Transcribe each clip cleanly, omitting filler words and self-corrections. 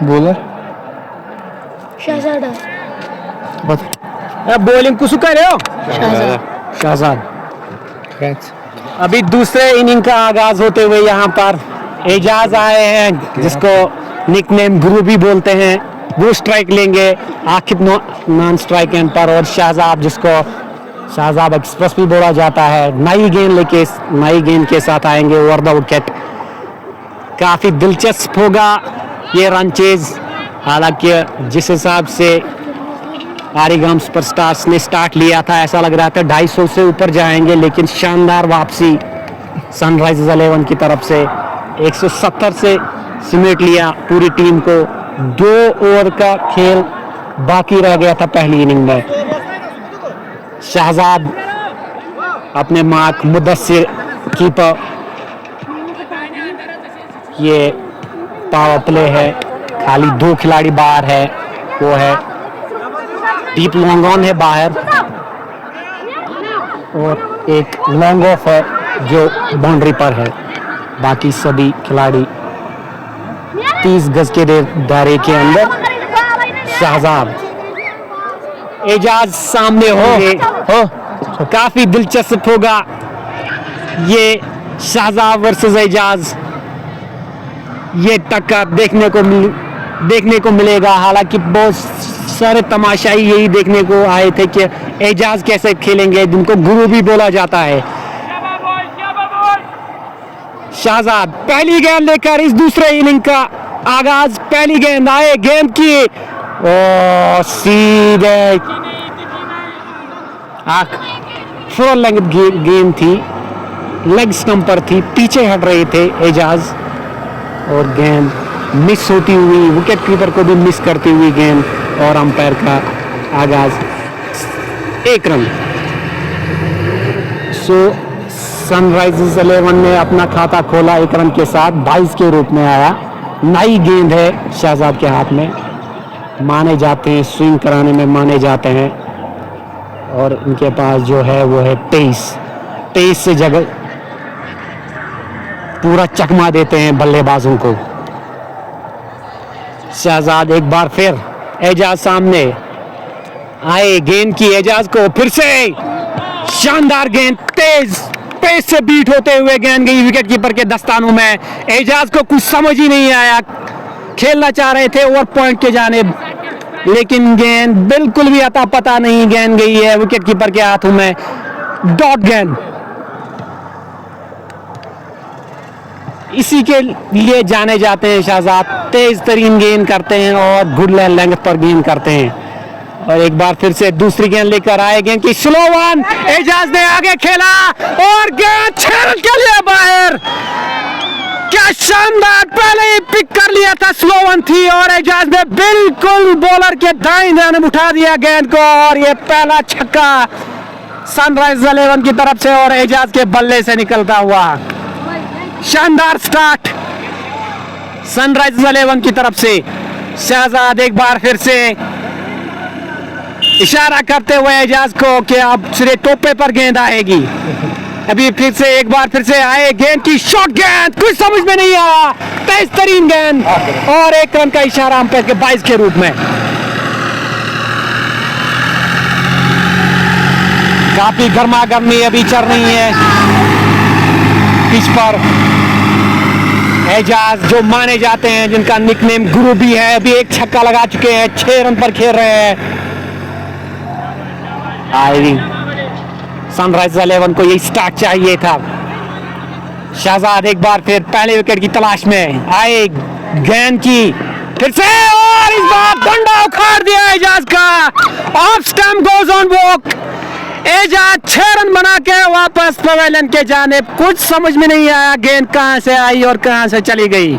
Bowler शहजादा। Bowling कुछ कर रहे हो? शहजाद। अभी दूसरे इनिंग का आगाज होते हुए यहाँ पर एजाज आए हैं, जिसको निकनेम गुरु भी बोलते हैं। वो स्ट्राइक लेंगे आखिर नॉन स्ट्राइक एंड पर, और शाहजाब, जिसको शाहजाब एक्सप्रेस भी बोला जाता है, नई गेंद के साथ आएंगे ओवर द विकेट। काफी दिलचस्प होगा ये रन चेज। हालांकि जिस हिसाब से आरिगाम सुपरस्टार्स ने स्टार्ट लिया था, ऐसा लग रहा था 250 से ऊपर जाएंगे, लेकिन शानदार वापसी सनराइजर्स 11 की तरफ से 170 से सिमट लिया पूरी टीम को। 2 ओवर का खेल बाकी रह गया था पहली इनिंग में। शहजाद अपने मार्क मुदस्सिर कीपर। ये पावर प्ले है, खाली 2 खिलाड़ी बाहर है, वो है डीप लॉन्ग ऑन है बाहर, और एक लॉन्ग ऑफ है जो बाउंड्री पर है। बाकी सभी खिलाड़ी 30 गज के दायरे के अंदर। शहजाद, एजाज सामने हो काफी दिलचस्प होगा ये शहजाद वर्सेस एजाज। ये टक्कर देखने को मिलेगा। हालांकि बहुत सारे तमाशाई यही देखने को आए थे कि एजाज कैसे खेलेंगे, जिनको गुरु भी बोला जाता है। शहजाद पहली गेंद लेकर इस दूसरे इनिंग का आगाज। पहली गेंद आए, गेंद की सीधे फुल लेंथ गेंद थी, लेग स्टंप पर थी, पीछे हट रहे थे एजाज, और गेंद मिस होती हुई, विकेट कीपर को भी मिस करती हुई गेंद, और अंपायर का आगाज 1 रन। सनराइजर्स 11 ने अपना खाता खोला 1 रन के साथ, 22 के रूप में आया। नई गेंद है शहजाद के हाथ में, माने जाते हैं स्विंग कराने में माने जाते हैं, और इनके पास जो है वो है 23 से जगह पूरा चकमा देते हैं बल्लेबाजों को। शहजाद एक बार फिर एजाज सामने आए, गेंद की एजाज को फिर से शानदार गेंद, तेज पेस से बीट होते हुए गेंद गई विकेट कीपर के दस्तानों में। एजाज को कुछ समझ ही नहीं आया, खेलना चाह रहे थे ओवर पॉइंट के जानिब, लेकिन गेंद बिल्कुल भी अता पता नहीं, गेंद गई है विकेट कीपर के हाथों में। डॉट गेंद इसी के लिए जाने जाते हैं शहजाद, तेज तरीन गेंद करते हैं और गुड लेंथ पर गेंद करते हैं। और एक बार फिर से दूसरी गेंद लेकर आए, गेंद की स्लो वन, एजाज ने आगे खेला और गेंद 6 रन के लिए बाहर। क्या शानदार, पहले ही पिक कर लिया था, स्लो वन थी, और एजाज ने बिल्कुल बॉलर के दाईं जानिब उठा दिया गेंद को, और ये पहला छक्का सनराइजर्स 11 की तरफ से, और एजाज के बल्ले से निकलता हुआ शानदार स्टार्ट सनराइजर्स 11 की तरफ से। शहजाद एक बार फिर से इशारा करते हुए एजाज को कि अब सिरे टोपे पर गेंद आएगी। अभी फिर से एक बार फिर से आए, गेंद की शॉर्ट गेंद, कुछ समझ में नहीं आया, तेज तरीन गेंद, और 1 रन का इशारा अंपायर के 22 के रूप में। काफी गर्मा गर्मी अभी चल रही है पिच पर। एजाज जो माने जाते हैं, जिनका निकनेम गुरु भी है, अभी 1 छक्का लगा चुके हैं, 6 रन पर खेल रहे हैं। सनराइजर्स 11 को यही स्टार्ट चाहिए था। शहजाद एक बार फिर पहले विकेट की तलाश में आए, गेंद की फिर से, और इस बार डंडा उखाड़ दिया एजाज का, off stump goes on walk. Ajaz 6 run बना के वापस पवेलियन के जानिब। कुछ समझ में नहीं आया गेंद कहां से आई और कहां से चली गई।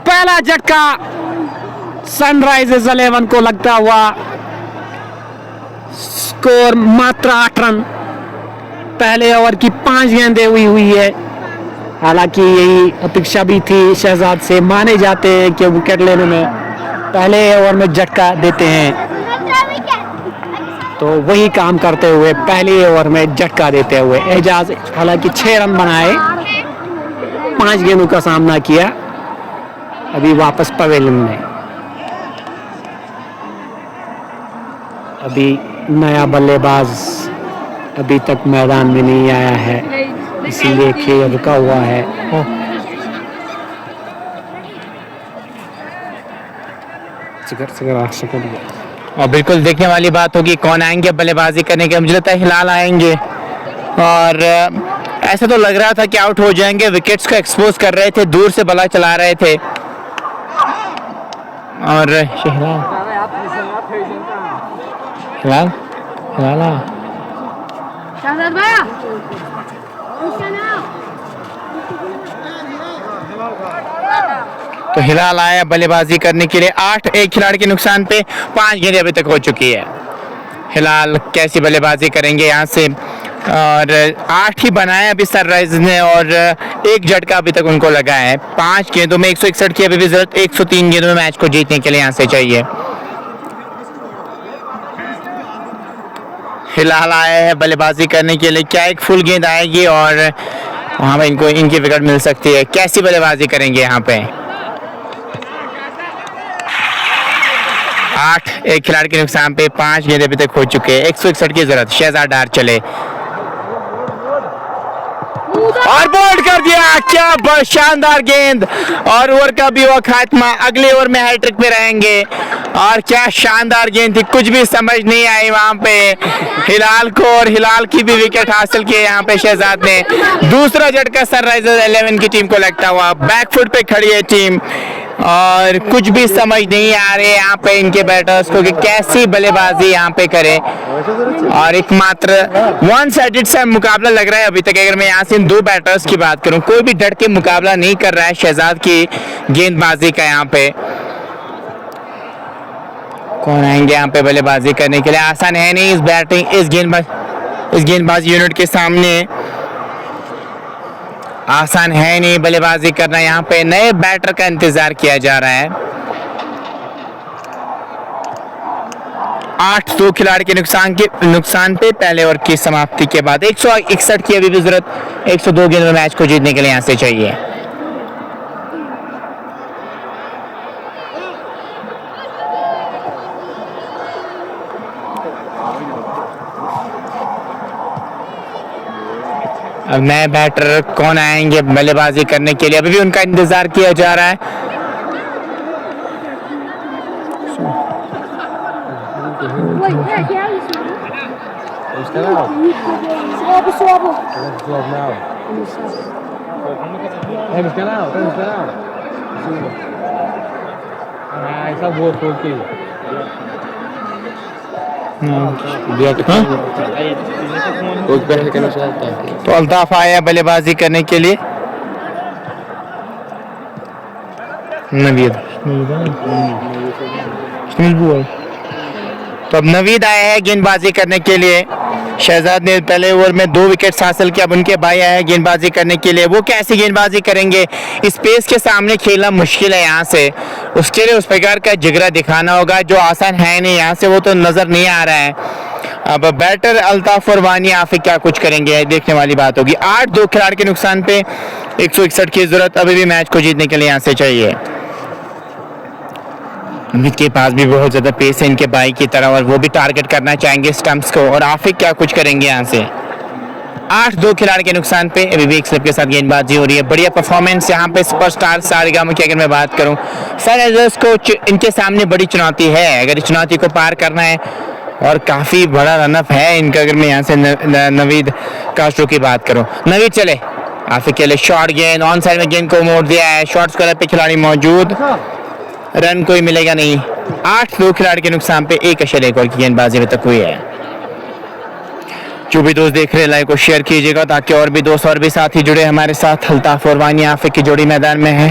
पहला झटका सनराइजर्स 11 को लगता हुआ। स्कोर मात्र 8 रन, पहले ओवर की 5 गेंदें हुई है। हालांकि यही अपेक्षा भी थी शहजाद से, माने जाते हैं कि विकेट लेने में पहले ओवर में झटका देते हैं, तो वही काम करते हुए पहले ओवर में झटका देते हुए एजाज हालांकि 6 रन बनाए, 5 गेंदों का सामना किया। अभी वापस पवेलियन में। अभी नया बल्लेबाज अभी तक मैदान में नहीं आया है, इसीलिए खेल रुका हुआ है। और बिल्कुल देखने वाली बात होगी कौन आएंगे बल्लेबाजी करने के। मुझे लगता है हिलाल आएंगे, और ऐसा तो लग रहा था कि आउट हो जाएंगे। विकेट्स को एक्सपोज कर रहे थे, दूर से बल्ला चला रहे थे। और हिलाल तो हिलाल आया बल्लेबाजी करने के लिए। 8 एक खिलाड़ी के नुकसान पे 5 गेंदें अभी तक हो चुकी है। हिलाल कैसी बल्लेबाजी करेंगे यहाँ से, और 8 ही बनाए अभी सनराइज ने, और एक झटका अभी तक उनको लगा है। 5 गेंदों में 161 की अभी भी जरूरत, 103 गेंदों में मैच को जीतने के लिए यहाँ से चाहिए। हिलाल आया है बल्लेबाजी करने के लिए, क्या एक फुल गेंद आएगी और वहाँ पे इनको इनकी विकेट मिल सकती है। कैसी बल्लेबाजी करेंगे यहाँ पे। 8 एक खिलाड़ी के नुकसान पे 5 गेंद अभी तक हो चुके हैं। 161 की जरूरत, शहजाद डार चले और बोल्ड कर दिया। क्या शानदार गेंद, और ओवर का भी हुआ खात्मा। अगले ओवर में हैट्रिक पे रहेंगे, और क्या शानदार गेंद थी, कुछ भी समझ नहीं आई वहां पे हिलाल को, और हिलाल की भी विकेट हासिल की यहाँ पे शहजाद ने। दूसरा झटका सनराइजर्स 11 की टीम को लगता हुआ। बैकफुट पे खड़ी है टीम, और कुछ भी समझ नहीं आ रहे यहाँ पे इनके बैटर्स को कि कैसी बल्लेबाजी यहाँ पे करें। और एकमात्र वन साइडेड सा मुकाबला लग रहा है अभी तक। अगर मैं यहाँ से इन 2 बैटर्स की बात करूं, कोई भी डट के मुकाबला नहीं कर रहा है शहजाद की गेंदबाजी का। यहाँ पे कौन आएंगे यहाँ पे बल्लेबाजी करने के लिए। आसान है नहीं इस गेंदबाजी यूनिट के सामने, आसान है नहीं बल्लेबाजी करना। यहाँ पे नए बैटर का इंतजार किया जा रहा है। 8 2 खिलाड़ी के नुकसान पे पहले ओवर की समाप्ति के बाद 161 की अभी भी जरूरत, 102 गेंद में मैच को जीतने के लिए यहाँ से चाहिए। अब नए बैटर कौन आएंगे बल्लेबाजी करने के लिए, अभी भी उनका इंतजार किया जा रहा है। तो अल्ताफ आया बल्लेबाजी करने के लिए। तो अब नवीद आए हैं गेंदबाजी करने के लिए। शहजाद ने पहले ओवर में 2 विकेट हासिल किया, अब उनके भाई आए हैं गेंदबाजी करने के लिए। वो कैसी गेंदबाजी करेंगे, इस पेस के सामने खेलना मुश्किल है यहाँ से। उसके लिए उस प्रकार का जिगरा दिखाना होगा जो आसान है नहीं, यहाँ से वो तो नजर नहीं आ रहा है। अब बैटर अल्ताफ और वानी आफिक क्या कुछ करेंगे, देखने वाली बात होगी। 8 2 खिलाड़ी के नुकसान पे 161 की जरूरत, अभी भी मैच को जीतने के लिए यहाँ से चाहिए। इनके पास भी बहुत ज्यादा पेस है इनके भाई की तरह, और वो भी टारगेट करना चाहेंगे स्टंप्स को। और आफिक क्या कुछ करेंगे यहाँ से। 8 2 खिलाड़ी के नुकसान पे अभी भी एक स्लिप के साथ गेंदबाजी हो रही है। बढ़िया परफॉर्मेंस यहाँ पे सुपरस्टार सारेगामा की अगर मैं बात करूँ। सनराइजर्स को इनके सामने बड़ी चुनौती है, अगर इस चुनौती को पार करना है, और काफी बड़ा रनअप है इनका। अगर मैं यहाँ से नवीद कास्ट्रो की बात करूँ, नवीद चले आफिक के लिए शॉर्ट गेंद, ऑन साइड में गेंद को मोड़ दिया है। शॉर्ट स्क्वायर पे खिलाड़ी मौजूद, रन कोई मिलेगा नहीं। 8 2 खिलाड़ी के नुकसान पे 1 ओवर की गेंदबाजी अभी तक हुई है। जो भी दोस्त देख रहे हैं लाइक को शेयर कीजिएगा, ताकि और भी दोस्त और भी साथी जुड़े हमारे साथ। अल्ताफ और वानी आफिक की जोड़ी मैदान में है,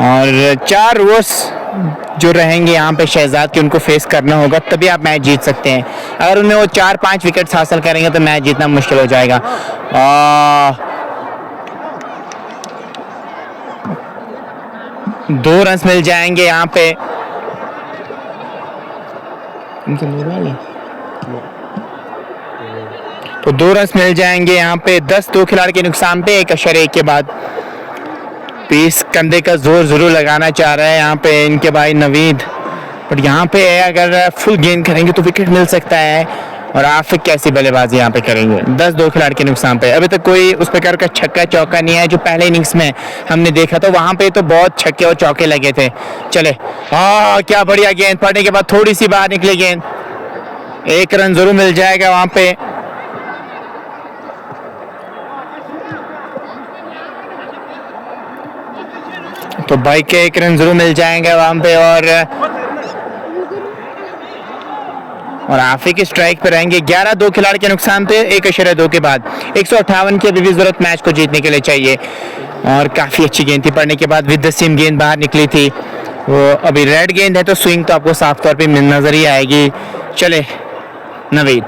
और 4 ओवर्स जो रहेंगे यहाँ पे शहजाद की, उनको फेस करना होगा, तभी आप मैच जीत सकते हैं। अगर उन्हें वो 4-5 विकेट्स हासिल करेंगे तो मैच जीतना मुश्किल हो जाएगा। 2 रन मिल जाएंगे यहाँ पे। तो 2 रन मिल जाएंगे यहाँ पे 10 2 खिलाड़ी के नुकसान पे 1 के बाद। पेस कंधे का जोर जरूर लगाना चाह रहा है यहाँ पे इनके भाई नवीद, बट यहाँ पे अगर फुल गेंद करेंगे तो विकेट मिल सकता है। और आफिक कैसी बल्लेबाजी यहाँ पे करेंगे, 10-2 खिलाड़ी के नुकसान पे। अभी तक कोई उस प्रकार का छक्का चौका नहीं है जो पहले इनिंग्स में हमने देखा था, वहां पे तो बहुत छक्के और चौके लगे थे। चले, क्या बढ़िया गेंद पड़ने के बाद थोड़ी सी बाहर निकली गेंद, 1 रन जरूर मिल जाएगा वहां पे। तो भाई के 1 रन जरूर मिल जाएंगे वहां पे। और आफिक स्ट्राइक पे रहेंगे। 11-2 खिलाड़ी के नुकसान पे 1.2 के बाद 158 की अभी भी जरूरत मैच को जीतने के लिए चाहिए। और काफी अच्छी गेंद थी पड़ने के बाद, विद द सिम गेंद बाहर निकली थी। वो अभी रेड गेंद है तो स्विंग तो आपको साफ तौर पे नजर ही आएगी। चले नवीद,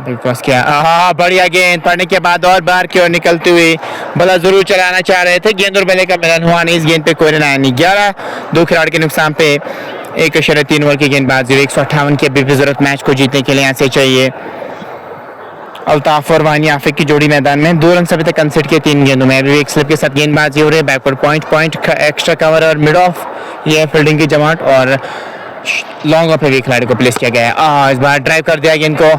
बिकॉज क्या बढ़िया गेंद पड़ने के बाद और बाहर की ओर निकलती हुई बल्ला जरूर चलाना चाह रहे थे, गेंद और बल्ले का मिलन हुआ नहीं, इस गेंद पे कोई रन आया नहीं। 11-2 खिलाड़ी के नुकसान पे 1.3 ओवर की गेंदबाजी, 158 की अभी भी जरूरत मैच को जीतने के लिए यहाँ से चाहिए। अल्ताफ और वानी आफिक की जोड़ी मैदान में, 2 रन अभी तक कंसिड किए 3 गेंदों में। अभी एक स्लिप के साथ गेंदबाजी हो रही है, बैकवर्ड पॉइंट एक्स्ट्रा कवर और मिड ऑफ, ये फील्डिंग की जमात। और लॉन्ग ऑफ पे भी खिलाड़ी को प्लेस किया गया है। इस बार ड्राइव कर दिया गेंद को,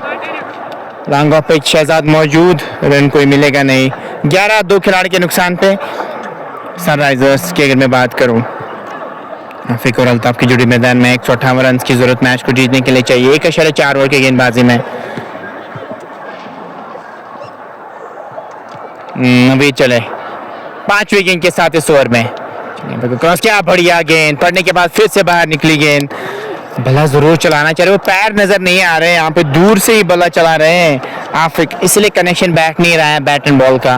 लॉन्ग ऑफ पे शहजाद मौजूद, रन कोई मिलेगा नहीं। 11-2 खिलाड़ी के नुकसान पे सनराइजर्स की अगर मैं बात करूं, आफिक और अल्ताफ की जोड़ी मैदान में, 158 रन की जरूरत मैच को जीतने के लिए चाहिए 1.4 ओवर की गेंदबाजी में। अभी चले 5वीं गेंद के साथ इस ओवर में क्रॉस, क्या बढ़िया गेंद पड़ने के बाद फिर से बाहर निकली गेंद। बल्ला जरूर चलाना चाह रहे, वो पैर नजर नहीं आ रहे, यहाँ पे दूर से ही बल्ला चला रहे हैं आफिक, इसलिए कनेक्शन बैठ नहीं रहा है बैट एंड बॉल का।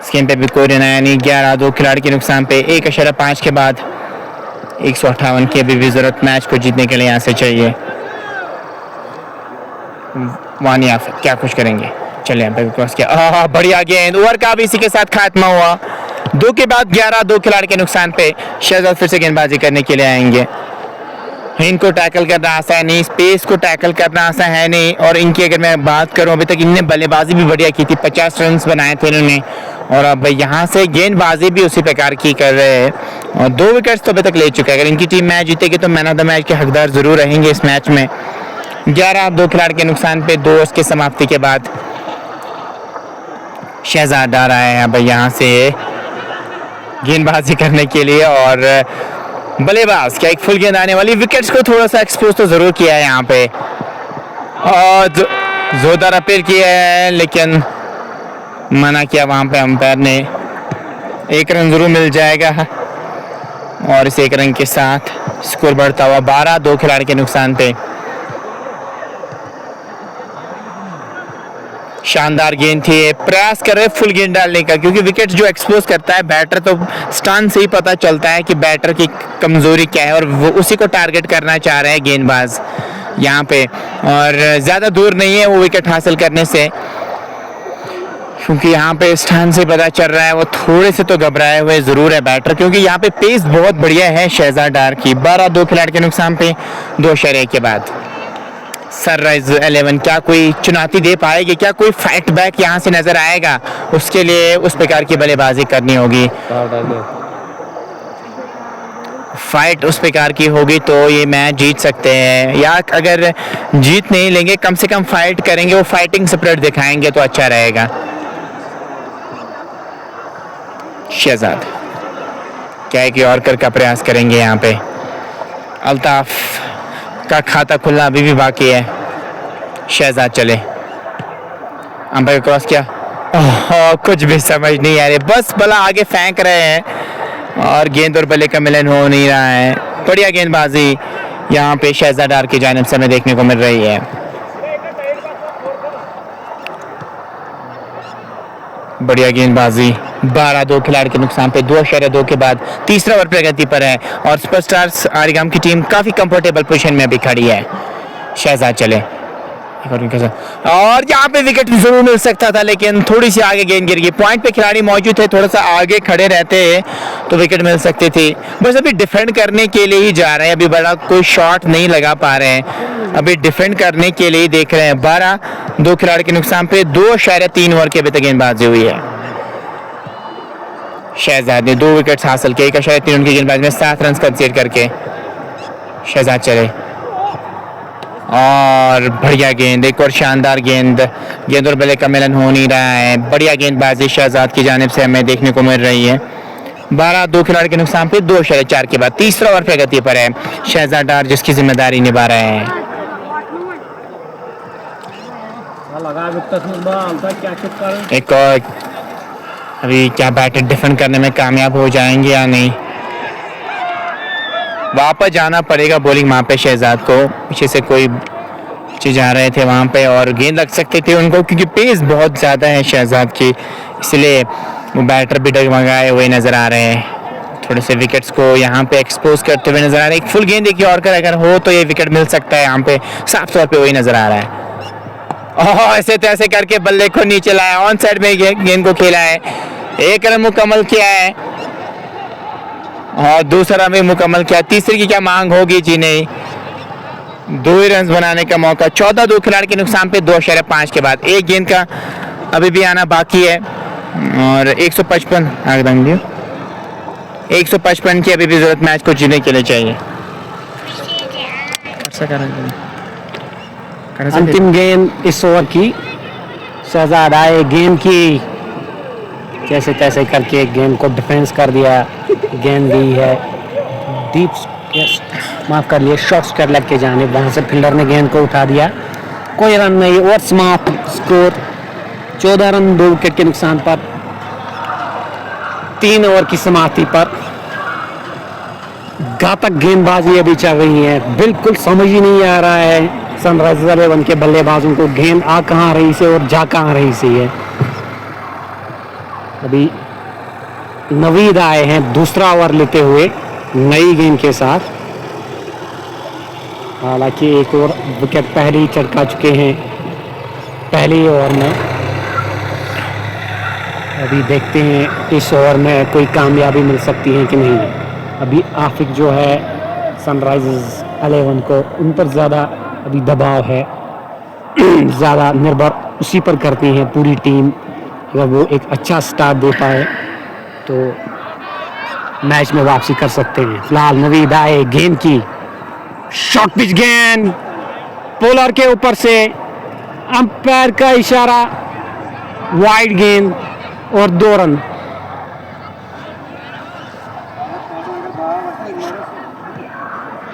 इस गेंद पे भी कोई रन आया नहीं। 11-2 खिलाड़ी के नुकसान पे 1.5 के बाद 158 की अभी भी जरूरत मैच को जीतने के लिए यहाँ से चाहिए। वानी आफिक क्या कुछ करेंगे, चले यहाँ पे क्रॉस किया, बढ़िया गेंद, ओवर का भी इसी के साथ खात्मा हुआ। 2 के बाद 11-2 खिलाड़ी के नुकसान पे शहजाद फिर से गेंदबाजी करने के लिए आएंगे। इनको टैकल करना आसान नहीं, स्पेस को टैकल करना आसान है नहीं। और इनकी अगर मैं बात करूं, अभी तक इनने बल्लेबाजी भी बढ़िया की थी, 50 रन बनाए थे इन्होंने। और अब यहाँ से गेंदबाजी भी उसी प्रकार की कर रहे हैं और 2 विकेट्स तो अभी तक ले चुके हैं। अगर इनकी टीम मैच जीतेगी तो मैन ऑफ द मैच के हकदार जरूर रहेंगे इस मैच में। 11-2 खिलाड़ी के नुकसान पे 2 ओवर्स की समाप्ति के बाद शहजाद आ रहा है अब यहाँ से गेंदबाजी करने के लिए। और बल्लेबाज क्या एक फुल गेंद आने वाली, विकेट्स को थोड़ा सा एक्सपोज तो जरूर किया है यहाँ पे और जोरदार अपील किया है, लेकिन मना किया वहां पे अंपायर ने। 1 रन जरूर मिल जाएगा और इस 1 रन के साथ स्कोर बढ़ता हुआ 12-2 खिलाड़ी के नुकसान पे। शानदार गेंद थी, प्रयास कर रहे फुल गेंद डालने का, क्योंकि विकेट जो एक्सपोज करता है बैटर, तो स्टंट से ही पता चलता है कि बैटर की कमजोरी क्या है और वो उसी को टारगेट करना चाह रहे हैं गेंदबाज यहाँ पे। और ज्यादा दूर नहीं है वो विकेट हासिल करने से, क्योंकि यहाँ पे स्टंट से पता चल रहा है वो थोड़े से तो घबराए हुए जरूर है बैटर, क्योंकि यहाँ पे पेस बहुत बढ़िया है शहजाद डार की। 12-2 खिलाड़ी के नुकसान पे 2 के बाद सनराइज 11 क्या कोई चुनौती दे पाएगी, क्या कोई फाइट बैक यहाँ से नजर आएगा, उसके लिए उस प्रकार की बल्लेबाजी करनी होगी। फाइट उस प्रकार की होगी तो ये मैच जीत सकते हैं, या अगर जीत नहीं लेंगे कम से कम फाइट करेंगे, वो फाइटिंग स्पिरिट दिखाएंगे तो अच्छा रहेगा। शहजाद क्या है कि और का प्रयास करेंगे यहाँ पे। अल्ताफ का खाता खुलना अभी भी बाकी है। शहजाद चले, अंपायर क्रॉस किया, कुछ भी समझ नहीं आ रही, बस बल्ला आगे फेंक रहे हैं और गेंद और बल्ले का मिलन हो नहीं रहा है। बढ़िया गेंदबाजी यहाँ पे शहजाद डार की जानिब से हमें देखने को मिल रही है। बढ़िया गेंदबाजी। 12-2 खिलाड़ी के नुकसान पे 2.2 के बाद तीसरा ओवर प्रगति पर है और सुपरस्टार्स आरिगाम की टीम काफी कंफर्टेबल पोजीशन में अभी खड़ी है। शहजाद चले और यहाँ पे विकेट जरूर मिल सकता था, लेकिन थोड़ी सी आगे गेंद गिर गई। पॉइंट पे खिलाड़ी मौजूद थे, थोड़ा सा आगे खड़े रहते तो विकेट मिल सकती थी। बस अभी डिफेंड करने के लिए ही जा रहे हैं, अभी बड़ा कोई शॉट नहीं लगा पा रहे हैं, अभी डिफेंड करने के लिए देख रहे हैं। 12-2 खिलाड़ी के नुकसान पे 2.3 ओवर के अभी तक गेंदबाजी हुई है। शहजाद ने 2 विकेट्स हासिल किए, 1.3 उनकी गेंदबाजी में 7 रन कंसीड करके शहजाद चले। और बढ़िया गेंद, एक और शानदार गेंद, गेंद और बल्ले का मिलन हो नहीं रहा है। बढ़िया गेंदबाजी शहजाद की जानिब से हमें देखने को मिल रही है। 12 2 खिलाड़ी के नुकसान पे 2.4 के बाद तीसरा ओवर प्रगति पर है शहजाद डार, जिसकी जिम्मेदारी निभा रहे हैं। एक और अभी क्या बैटर डिफेंड करने में कामयाब हो जाएंगे या नहीं, वापस जाना पड़ेगा बॉलिंग वहाँ पे शहजाद को। पीछे से कोई पीछे जा रहे थे वहाँ पे और गेंद लग सकते थे उनको, क्योंकि पेस बहुत ज़्यादा है शहजाद की, इसलिए वो बैटर भी डगमगाए हुए नज़र आ रहे हैं। थोड़े से विकेट्स को यहाँ पे एक्सपोज करते हुए नज़र आ रहे हैं। एक फुल गेंद एक यॉर्कर अगर हो तो ये विकेट मिल सकता है, यहाँ पे साफ तौर पे वही नज़र आ रहा है। ऐसे तैसे करके बल्ले को नीचे लाया, ऑन साइड में गेंद को खेला है, 1 रन मुकम्मल किया है और दूसरा भी मुकम्मल किया। तीसरे की क्या मांग होगी जी, नहीं, 2 ही रन बनाने का मौका। 14 2 खिलाड़ी के नुकसान पे 2.5 के बाद एक गेंद का अभी भी आना बाकी है और 155 155 की अभी भी जरूरत मैच को जीतने के लिए चाहिए। अंतिम गेंद इस ओवर की, शहजाद आए, गेंद की जैसे तैसे करके गेंद को डिफेंस कर दिया। गेंद दी है डीप, माफ कर लिए, शॉर्ट स्क्वायर लेग के जाने, वहां से फील्डर ने गेंद को उठा दिया, कोई रन नहीं। और समाप्त स्कोर 14 रन 2 विकेट के नुकसान पर 3 ओवर की समाप्ति पर। घातक गेंदबाजी अभी चल रही है, बिल्कुल समझ ही नहीं आ रहा है सनराइजर्स 11 के बल्लेबाजों को गेंद आ कहाँ रही से और जा कहाँ रही से है। अभी नवीद आए हैं दूसरा ओवर लेते हुए नई गेंद के साथ, हालांकि एक और विकेट पहले ही चटका चुके हैं पहले ओवर में। अभी देखते हैं इस ओवर में कोई कामयाबी मिल सकती है कि नहीं। अभी आफिक जो है सनराइजर्स 11 को, उन पर ज़्यादा अभी दबाव है, ज़्यादा निर्भर उसी पर करती है पूरी टीम। अगर वो एक अच्छा स्टार्ट दे पाए तो मैच में वापसी कर सकते हैं। फिलहाल नवीद आए, गेंद की शॉर्ट पिच गेंद पोलर के ऊपर से, अंपायर का इशारा, वाइड गेंद और 2 रन।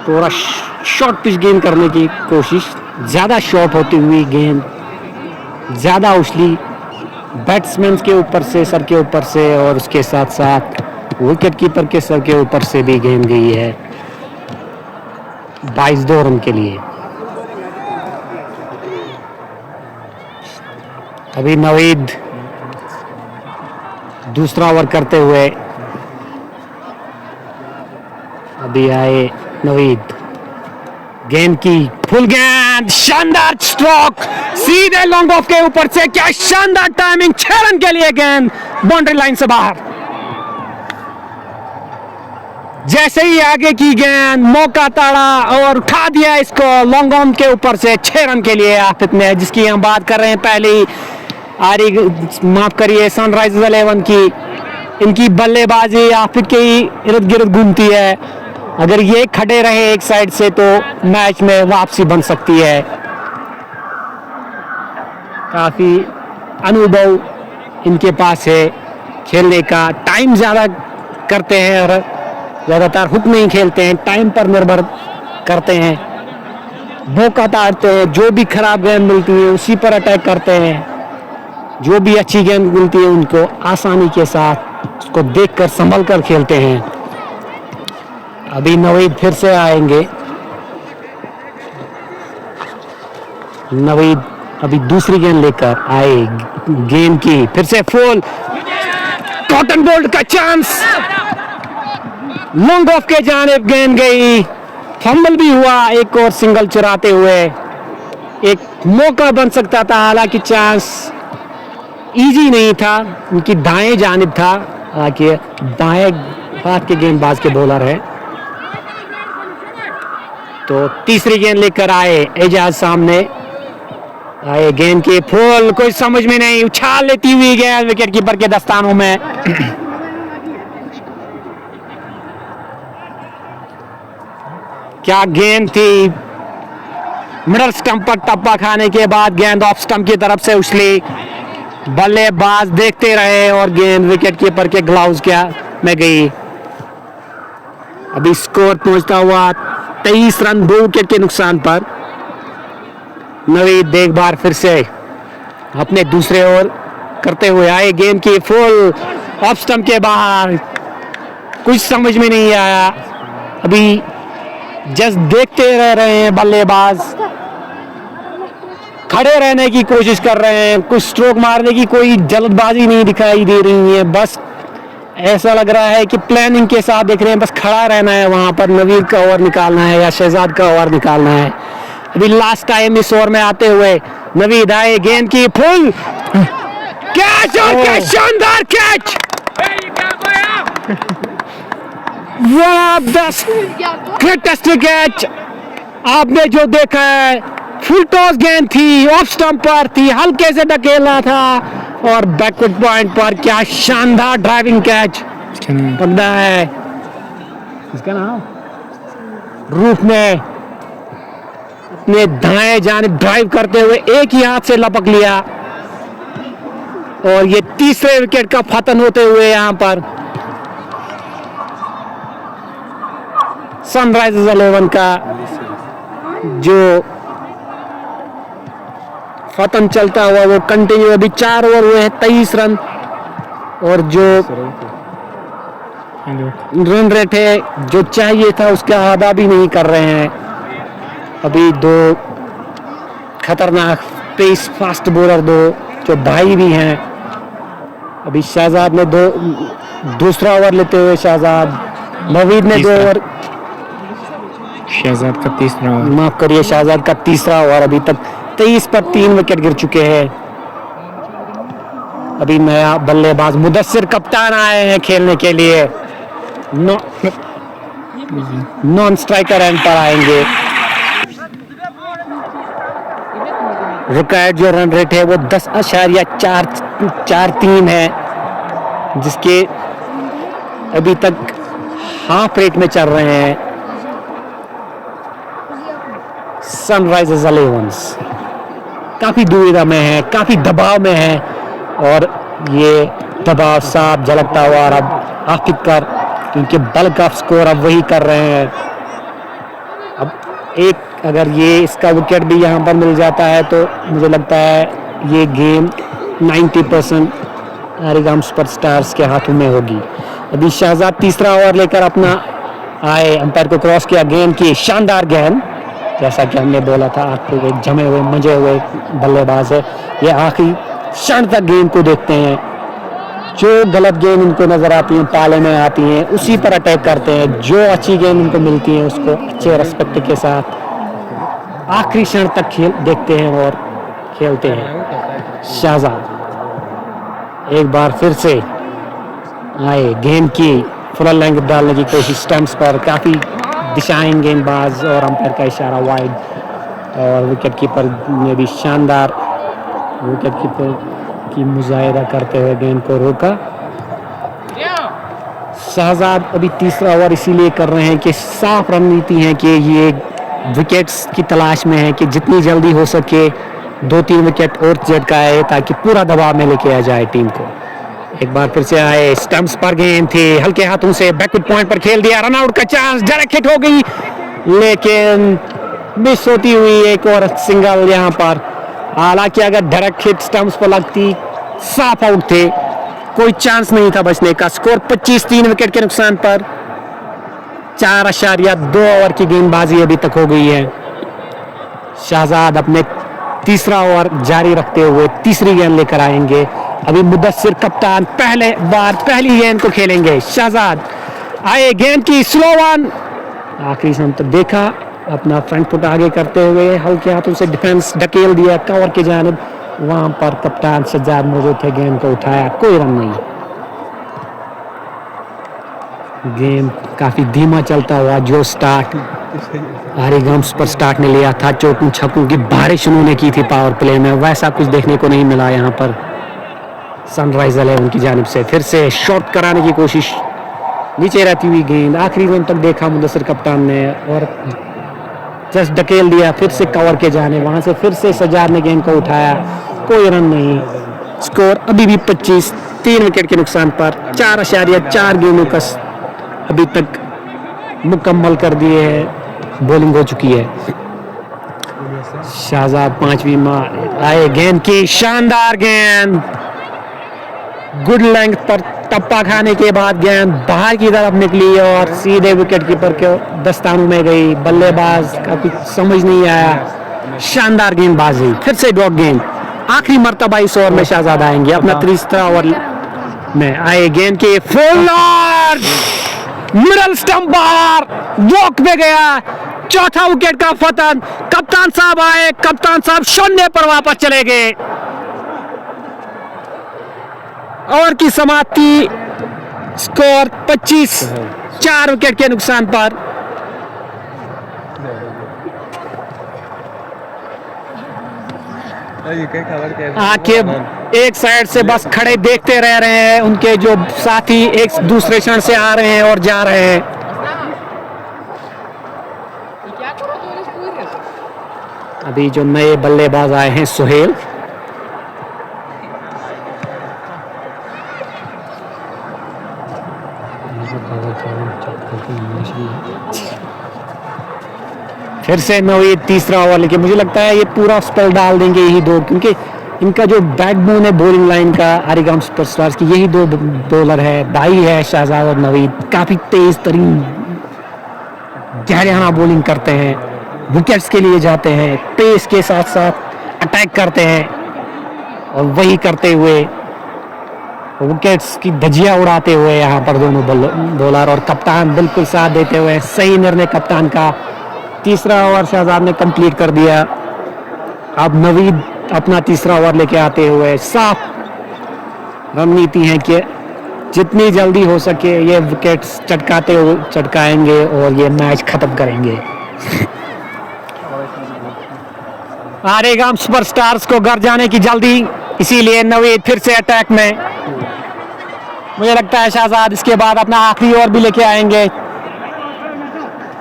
थोड़ा शॉर्ट पिच गेंद करने की कोशिश, ज़्यादा शॉर्ट होती हुई गेंद, ज़्यादा उछली बैट्समैन के ऊपर से, सर के ऊपर से, और उसके साथ साथ विकेट कीपर के सर के ऊपर से भी गेंद गई है 22 रन के लिए। अभी नवीद दूसरा ओवर करते हुए अभी आए नवीद, गेंद की फुल गेंद, शानदार स्ट्रोक सीधे लॉन्ग ऑफ के ऊपर से, क्या शानदार टाइमिंग, 6 रन के लिए गेंद बाउंड्री लाइन से बाहर। जैसे ही आगे की गेंद मौका ताड़ा और उठा दिया इसको लॉन्ग ऑन के ऊपर से, 6 रन के लिए आफिक ने, जिसकी हम बात कर रहे हैं पहले ही। माफ करिए सनराइजर्स 11 की, इनकी बल्लेबाजी आफिक के ही इर्द गिर्द घूमती है। अगर ये खड़े रहे एक साइड से तो मैच में वापसी बन सकती है। काफी अनुभव इनके पास है खेलने का, टाइम ज़्यादा करते हैं और ज़्यादातर हुक नहीं खेलते हैं, टाइम पर निर्भर करते हैं, मौका ताड़ते हैं, जो भी खराब गेंद मिलती है उसी पर अटैक करते हैं, जो भी अच्छी गेंद मिलती है उनको आसानी के साथ उसको देखकर संभल कर खेलते हैं। अभी नवीद फिर से आएंगे, नवीद अभी दूसरी गेंद लेकर आए, गेंद की फिर से फुल, कॉटन बोल्ट का चांस, लॉन्ग ऑफ के जानिब गेंद गई, फंबल भी हुआ, एक और सिंगल चुराते हुए एक मौका बन सकता था, हालांकि चांस इजी नहीं था, उनकी दाएं जानिब था, हालांकि दाएं हाथ के गेंदबाज के बॉलर है। तो तीसरी गेंद लेकर आए एजाज, सामने आए, गेंद की फुल, कोई समझ में नहीं, उछाल लेती हुई गेंद विकेट कीपर के दस्तानों में। क्या गेंद थी, मिडल स्टंप पर टप्पा खाने के बाद गेंद ऑफ स्टंप की तरफ से उछली, बल्लेबाज देखते रहे और गेंद विकेट कीपर के ग्लव्स क्या में गई। अभी स्कोर पहुंचता हुआ 23 रन 2 विकेट के नुकसान पर। नवीद एक बार फिर से अपने दूसरे ओवर करते हुए आए, गेंद की फुल ऑफ स्टंप के बाहर, कुछ समझ में नहीं आया। अभी जस्ट देखते रह रहे हैं, बल्लेबाज खड़े रहने की कोशिश कर रहे हैं, कुछ स्ट्रोक मारने की कोई जल्दबाजी नहीं दिखाई दे रही है, बस ऐसा लग रहा है कि प्लानिंग के साथ देख रहे हैं, बस खड़ा रहना है वहां पर, नवीद का ओवर निकालना है या शहजाद का ओवर निकालना है। अभी लास्ट टाइम इस ओवर में आते हुए नवीद आए, गेंद की फुल कैच और क्या शानदार कैच, ग्रेटेस्ट कैच आपने जो देखा है। फुल टॉस गेंद थी, ऑफ स्टंप पर थी, हल्के से धकेला था और बैकवर्ड पॉइंट पर क्या शानदार ड्राइविंग कैच पकड़ा है। इसका नाम रूप ने अपने दाएं जानिब ड्राइव करते हुए एक ही हाथ से लपक लिया और ये तीसरे विकेट का पतन होते हुए यहां पर सनराइजर्स 11 का जो पतन चलता हुआ वो कंटिन्यू। अभी 4 ओवर हुए हैं, 23 रन और जो रन रेट है जो चाहिए था उसका आधा भी नहीं कर रहे हैं। अभी 2 खतरनाक पेस फास्ट बॉलर, 2 जो भाई भी हैं। अभी शहजाद ने दूसरा ओवर लेते हुए शहजाद, नवीद ने 2 ओवर, शहजाद का तीसरा ओवर, माफ करिए शहजाद का तीसरा ओवर। अभी तक 23 पर 3 विकेट गिर चुके हैं। अभी नया बल्लेबाज मुदस्सिर कप्तान आए हैं खेलने के लिए, नॉन स्ट्राइकर एंड पर आएंगे। रिकॉर्ड जो रन रेट है वो 10.443 है, जिसके अभी तक हाफ रेट में चल रहे हैं सनराइजर्स 11। काफी दुविधा में है, काफी दबाव में है और ये दबाव साफ झलकता हुआ और अब आखिरकार क्योंकि बल्क ऑफ स्कोर अब वही कर रहे हैं। अब एक अगर ये इसका विकेट भी यहाँ पर मिल जाता है तो मुझे लगता है ये गेम 90% आरिगाम सुपरस्टार्स के हाथों में होगी। अभी शहजाद तीसरा ओवर लेकर अपना आए, अंपायर को क्रॉस किया, गेंद की शानदार गेंद, जैसा कि हमने बोला था आपको एक जमे हुए मजे हुए बल्लेबाज है, ये आखिरी क्षण तक गेंद को देखते हैं, जो गलत गेंद इनको नजर आती है पाले में आती हैं उसी पर अटैक करते हैं, जो अच्छी गेंद इनको मिलती है उसको अच्छे रिस्पेक्ट के साथ आखिरी क्षण तक देखते हैं और खेलते हैं। शहजाद एक बार फिर से आए, गेंद की फुल लेंथ डालने की कोशिश, स्टंप्स पर काफी दिशाएं गेंदबाज और अंपायर का इशारा वाइड और विकेट कीपर ने भी शानदार विकेट कीपर की मुजाहिरा करते हुए गेंद को रोका। शहजाद अभी तीसरा ओवर इसीलिए कर रहे हैं कि साफ रणनीति है कि ये विकेट्स की तलाश में है कि जितनी जल्दी हो सके 2-3 विकेट और झटकाए ताकि पूरा दबाव में लेके आ जाए टीम को। एक बार फिर से आए, स्टंप्स पर गेंद थी, हल्के हाथों से बैकवर्ड पॉइंट पर खेल दिया, रन आउट का चांस, डायरेक्ट हिट हो गई लेकिन मिस होती हुई एक और सिंगल यहाँ पर। हालांकि अगर डायरेक्ट हिट स्टंप्स पर लगती साफ आउट थे, कोई चांस नहीं था बचने का। स्कोर 25, 3 विकेट के नुकसान पर 4.2 ओवर की गेंदबाजी अभी तक हो गई है। शहजाद अपने तीसरा ओवर जारी रखते हुए तीसरी गेंद लेकर आएंगे। अभी मुदस्सिर कप्तान पहले बार पहली गेंद को खेलेंगे। शहजाद आए, गेंद की स्लो वन, आखिरी समय तक देखा, अपना फ्रंट फुट आगे करते हुए हल्के हाथों से डिफेंस ढकेल दिया कवर की जानिब, वहां पर कप्तान शहजाद मौजूद थे, गेंद को उठाया, कोई रन नहीं। गेम काफी धीमा चलता हुआ, जो स्टार्ट आरिगाम सुपरस्टार ने लिया था, चौकों छक्कों की बारिश उन्होंने की थी पावर प्ले में, वैसा कुछ देखने को नहीं मिला यहाँ पर सनराइजर्स 11 की जानिब से। फिर से शॉट कराने की कोशिश, नीचे रहती हुई गेंद, आखिरी रन तक देखा मुदस्सिर कप्तान ने और जस्ट धकेल दिया, फिर से कवर के जाने, वहां से फिर से सजाद ने गेंद को उठाया, कोई रन नहीं। स्कोर अभी भी 25, 3 विकेट के नुकसान पर 4.4 गेंदों का अभी तक मुकम्मल कर दिए है, बॉलिंग हो चुकी है। शाहजाद 5वीं मार आए, गेंद की शानदार गेंद, गुड लेंथ पर टप्पा खाने के बाद गेंद बाहर की तरफ निकली और सीधे विकेट कीपर के दस्तानों में गई। बल्लेबाज का कुछ समझ नहीं आया, शानदार गेंदबाजी, फिर से डॉट गेंद। आखिरी मर्तबा इस ओवर में शाहजाद आएंगे, अपना 3रा ओवर में आए, गेंद की फुल और मिडल स्टंप बाहर, वॉक में गया, चौथा विकेट का पतन। कप्तान साहब आए, कप्तान साहब शून्य पर वापस चले गए। ओवर की समाप्ति, स्कोर 25, 4 विकेट के नुकसान पर। आखिर एक साइड से बस खड़े देखते रह रहे हैं, उनके जो साथी एक दूसरे क्षण से आ रहे हैं और जा रहे हैं। अभी जो नए बल्लेबाज आए हैं सुहेल, फिर से नवीद 3रा ओवर लेके, मुझे लगता है ये पूरा स्पेल डाल देंगे यही दो, क्योंकि इनका जो बैकबोन है बॉलिंग लाइन का आरिगाम सुपरस्टार्स की, यही दो बॉलर है, भाई है शाहजाद और नवीद, काफी तेज तरीन गहराना बॉलिंग करते हैं, विकेट्स के लिए जाते हैं, पेस के साथ साथ अटैक करते हैं और वही करते हुए विकेट्स की धजिया उड़ाते हुए यहाँ पर दोनों बॉलर और कप्तान बिल्कुल साथ देते हुए, सही निर्णय कप्तान का। 3रा ओवर शाहजाद ने कंप्लीट कर दिया। अब नवीद अपना 3रा ओवर लेके आते हुए, साफ रणनीति है कि जितनी जल्दी हो सके ये विकेट्स चटकाएंगे और ये मैच खत्म करेंगे। आरेगाम सुपरस्टार्स को घर जाने की जल्दी, इसीलिए नवीद फिर से अटैक में। मुझे लगता है शाहजाद इसके बाद अपना आखिरी ओवर भी लेके आएंगे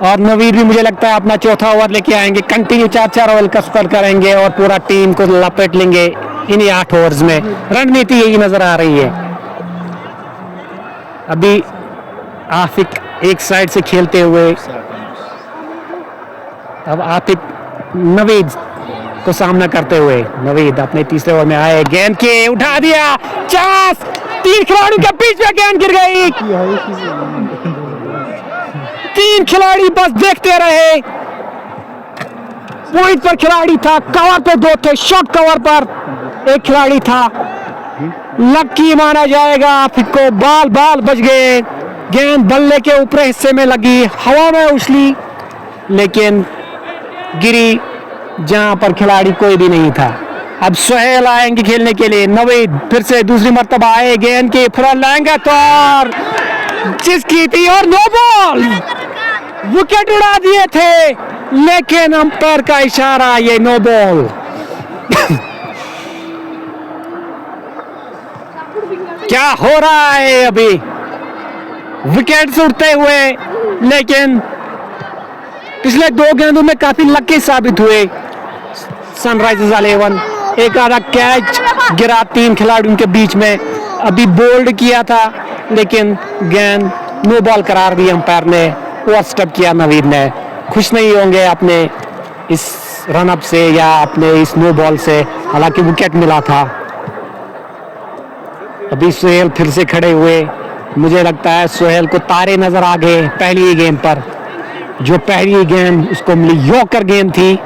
और नवीद भी मुझे लगता है अपना 4था ओवर लेके आएंगे। कंटिन्यू 4-4 ओवर का स्कोर करेंगे और पूरा टीम को लपेट लेंगे इन्हीं 8 ओवर्स में। रणनीति यही नजर आ रही है। अभी आफिक एक साइड से खेलते हुए, अब आफिक नवीद को सामना करते हुए, नवीद अपने 3रे ओवर में आए, गेंद के उठा दिया, चांस, 3 खिलाड़ियों के बीच में गेंद गिर गई। 3 खिलाड़ी बस देखते रहे, पॉइंट पर खिलाड़ी था, कवर पे 2 थे, शॉर्ट कवर पर 1 खिलाड़ी था। लकी माना जाएगा आफिक को, बाल बच गए, गेंद बल्ले के ऊपरी हिस्से में लगी, हवा में उछली लेकिन गिरी जहां पर खिलाड़ी कोई भी नहीं था। अब सुहेल आएंगे खेलने के लिए। नवीद फिर से दूसरी मर्तबा आए, गेंद की फुल लेंगे तो और जिसकी थी और नो बॉल, विकेट उड़ा दिए थे लेकिन अंपायर का इशारा, ये नो बॉल। क्या हो रहा है अभी, विकेट उड़ते हुए, लेकिन पिछले 2 गेंदों में काफी लकी साबित हुए सनराइजर्स 11। एक आधा कैच गिरा 3 खिलाड़ियों के बीच में, अभी बोल्ड किया था लेकिन गेंद नो बॉल करार दी अंपायर ने, ओवर स्टॉप किया नवीद ने। खुश नहीं होंगे अपने इस रनअप से या अपने इस नो बॉल से, हालांकि विकेट मिला था। अभी सुहेल फिर से खड़े हुए, मुझे लगता है सुहेल को तारे नजर आ गए पहली ही गेंद पर। जो पहली गेंद उसको मिली यॉर्कर गेंद थी,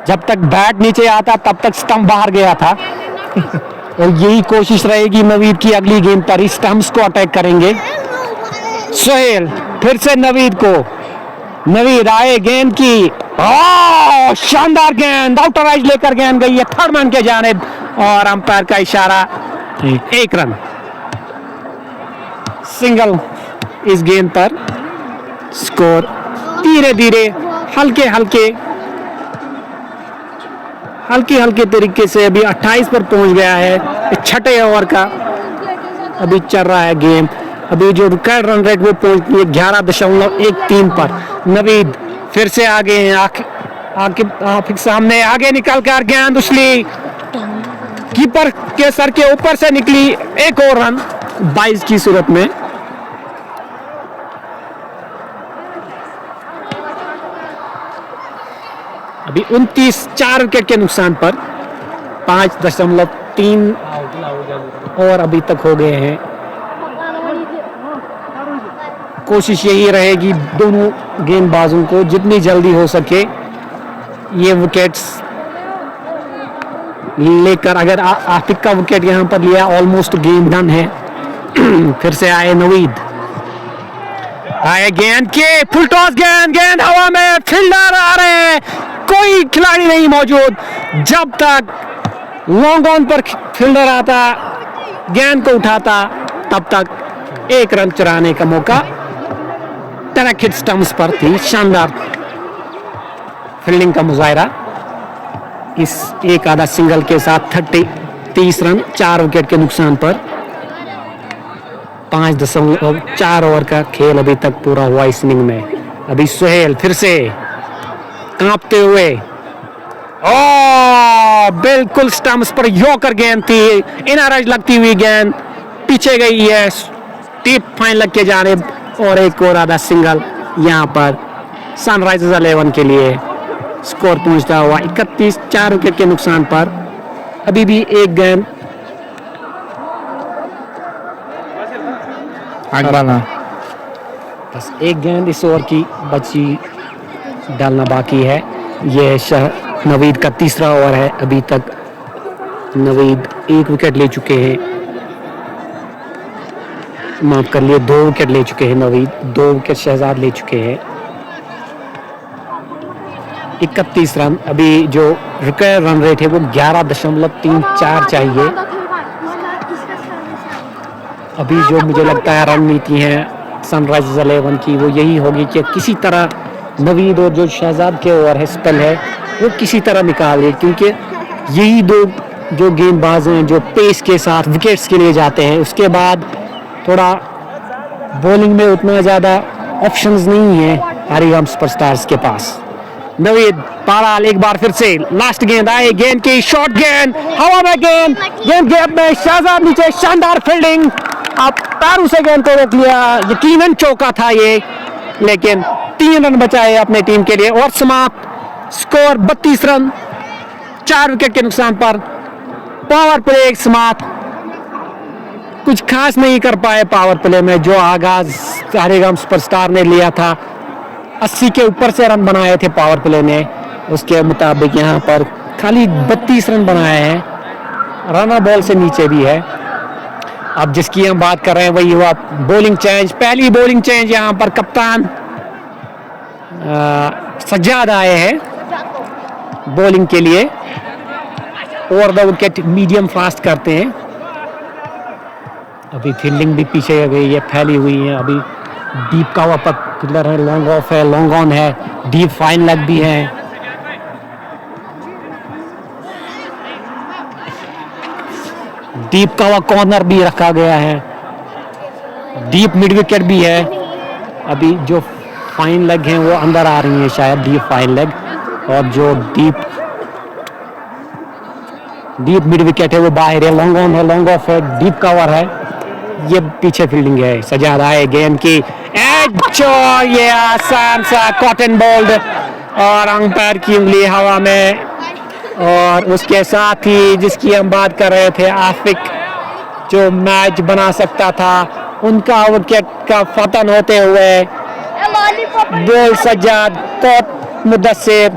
जब तक बैट नीचे आता तब तक स्टंप बाहर गया था और यही कोशिश रहेगी नवीद की अगली गेंद पर, इस स्टंप्स को अटैक करेंगे सुहेल। फिर से नवीद को, नवीद आए, गेंद की शानदार गेंद, आउटर एज लेकर गेंद गई है 3rd मैन के जानिब और अंपायर का इशारा, 1 रन सिंगल इस गेंद पर। स्कोर धीरे धीरे हल्के तरीके से अभी 28 पर पहुंच गया है। 6ठे ओवर का अभी चल रहा है गेम। अभी जो रिकॉर्ड रन रेट वो पहुंच गई 11.13 पर। नवीद फिर से आगे हैं आखिर सामने आगे निकल कर गेंद उछली, कीपर के सर के ऊपर से निकली, एक और रन 22 की सूरत में। अभी 29 4 विकेट के नुकसान पर 5.3 और अभी तक हो गए हैं। कोशिश यही रहेगी दोनों गेंदबाजों को जितनी जल्दी हो सके ये विकेट्स लेकर, अगर आतिक का विकेट यहां पर लिया ऑलमोस्ट गेम डन है। फिर से आए नवीद, आए गेंद के फुल टॉस, गेंद हवा में, फील्डर आ रहे हैं, कोई खिलाड़ी नहीं मौजूद। जब तक लॉन्ग ऑन पर फील्डर आता गेंद को उठाता तब तक एक रन चुराने का मौका ट्रैक हिट स्टंप्स पर थी। शानदार फील्डिंग का मुजाहरा इस एक आधा सिंगल के साथ 30 रन 4 विकेट के नुकसान पर। 5.4 ओवर का खेल अभी तक पूरा हुआ इस इनिंग में। अभी सुहेल फिर से कांपते हुए, बिल्कुल स्टंप्स पर योकर गेंद थी, इनरज लगती हुई गेंद पीछे गई है, टीप फाइन लग के जाने, और एक और आधा सिंगल यहां पर सनराइजर्स 11 के लिए। स्कोर पहुंचता हुआ 31 4 विकेट के नुकसान पर। अभी भी एक गेंद बस एक गेंद इस ओवर की बची डालना बाकी है। यह नवीद का तीसरा ओवर है। अभी तक नवीद 1 विकेट ले चुके हैं, माफ कर लिए 2 विकेट ले चुके हैं नवीद, 2 विकेट शहजाद ले चुके हैं। 31 रन, अभी जो रिक्वायर्ड रन रेट है वो 11.34 चाहिए। अभी जो मुझे लगता है रणनीति है सनराइजर्स 11 की वो यही होगी कि किसी तरह नवीद और जो शहजाद के ओवर है स्पेल है वो किसी तरह निकाले, क्योंकि यही दो जो गेंदबाज हैं जो पेस के साथ विकेट्स के लिए जाते हैं। उसके बाद थोड़ा बॉलिंग में उतना ज़्यादा ऑप्शंस नहीं है हरियाणा सुपरस्टार्स के पास। नवीद पाराल एक बार फिर से लास्ट गेंद आए, गेंद की शॉर्ट गेंद हवा में, गेंद गैप में, शहजाद नीचे, शानदार फील्डिंग, अब पैरों से गेंद को रोक लिया। यकीनन चौका था ये, लेकिन 3 रन बचाए अपने टीम के लिए और समाप्त। स्कोर 32 रन 4 विकेट के नुकसान पर। पावर प्ले समाप्त। कुछ खास नहीं कर पाए पावर प्ले में। जो आगाज हरियाणा सुपरस्टार ने लिया था 80 के ऊपर से रन बनाए थे पावर प्ले में, उसके मुताबिक यहाँ पर खाली 32 रन बनाए हैं, रनर बॉल से नीचे भी है। अब जिसकी हम बात कर रहे हैं वही हुआ बॉलिंग चेंज। पहली बॉलिंग चेंज यहाँ पर कप्तान सज्जाद आए हैं बॉलिंग के लिए, over the wicket medium fast करते हैं। अभी फील्डिंग भी पीछे गई है, फैली हुई है। अभी डीप का वहाँ फील्डर है, लॉन्ग ऑफ है, लॉन्ग ऑन है, डीप फाइन लेग भी है। डीप का वहाँ कॉर्नर भी रखा गया है, डीप मिड विकेट भी है। अभी जो फाइन लेग हैं वो अंदर आ रही हैं शायद, डीप फाइन लेग, और जो डीप मिड विकेट है वो बाहर है। लॉन्ग ऑन है, लॉन्ग ऑफ है, डीप कवर है, ये पीछे फील्डिंग है। सजाद आए, गेंद की एज, ये आसान सा कॉटन बोल्ड और अंपायर की उंगली हवा में। और उसके साथ ही जिसकी हम बात कर रहे थे आफिक, जो मैच बना सकता था, उनका विकेट का पतन होते हुए बोल सज्जाद, कोट मुदस्सिर,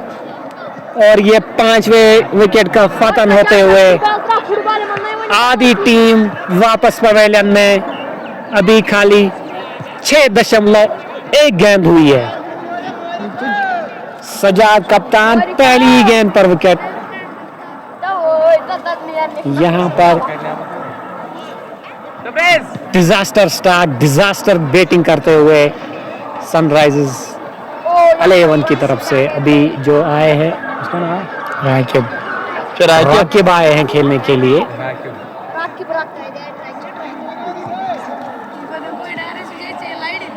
और ये 5वें विकेट का पतन होते हुए आधी टीम वापस पवेलियन में। अभी खाली 6.1 गेंद हुई है। सजाद कप्तान पहली गेंद पर विकेट। यहाँ पर डिजास्टर स्टार्ट, डिजास्टर बैटिंग करते हुए सनराइजर्स 11 की तरफ से। अभी जो आए हैं उसका नाम राकिब आए हैं खेलने के लिए।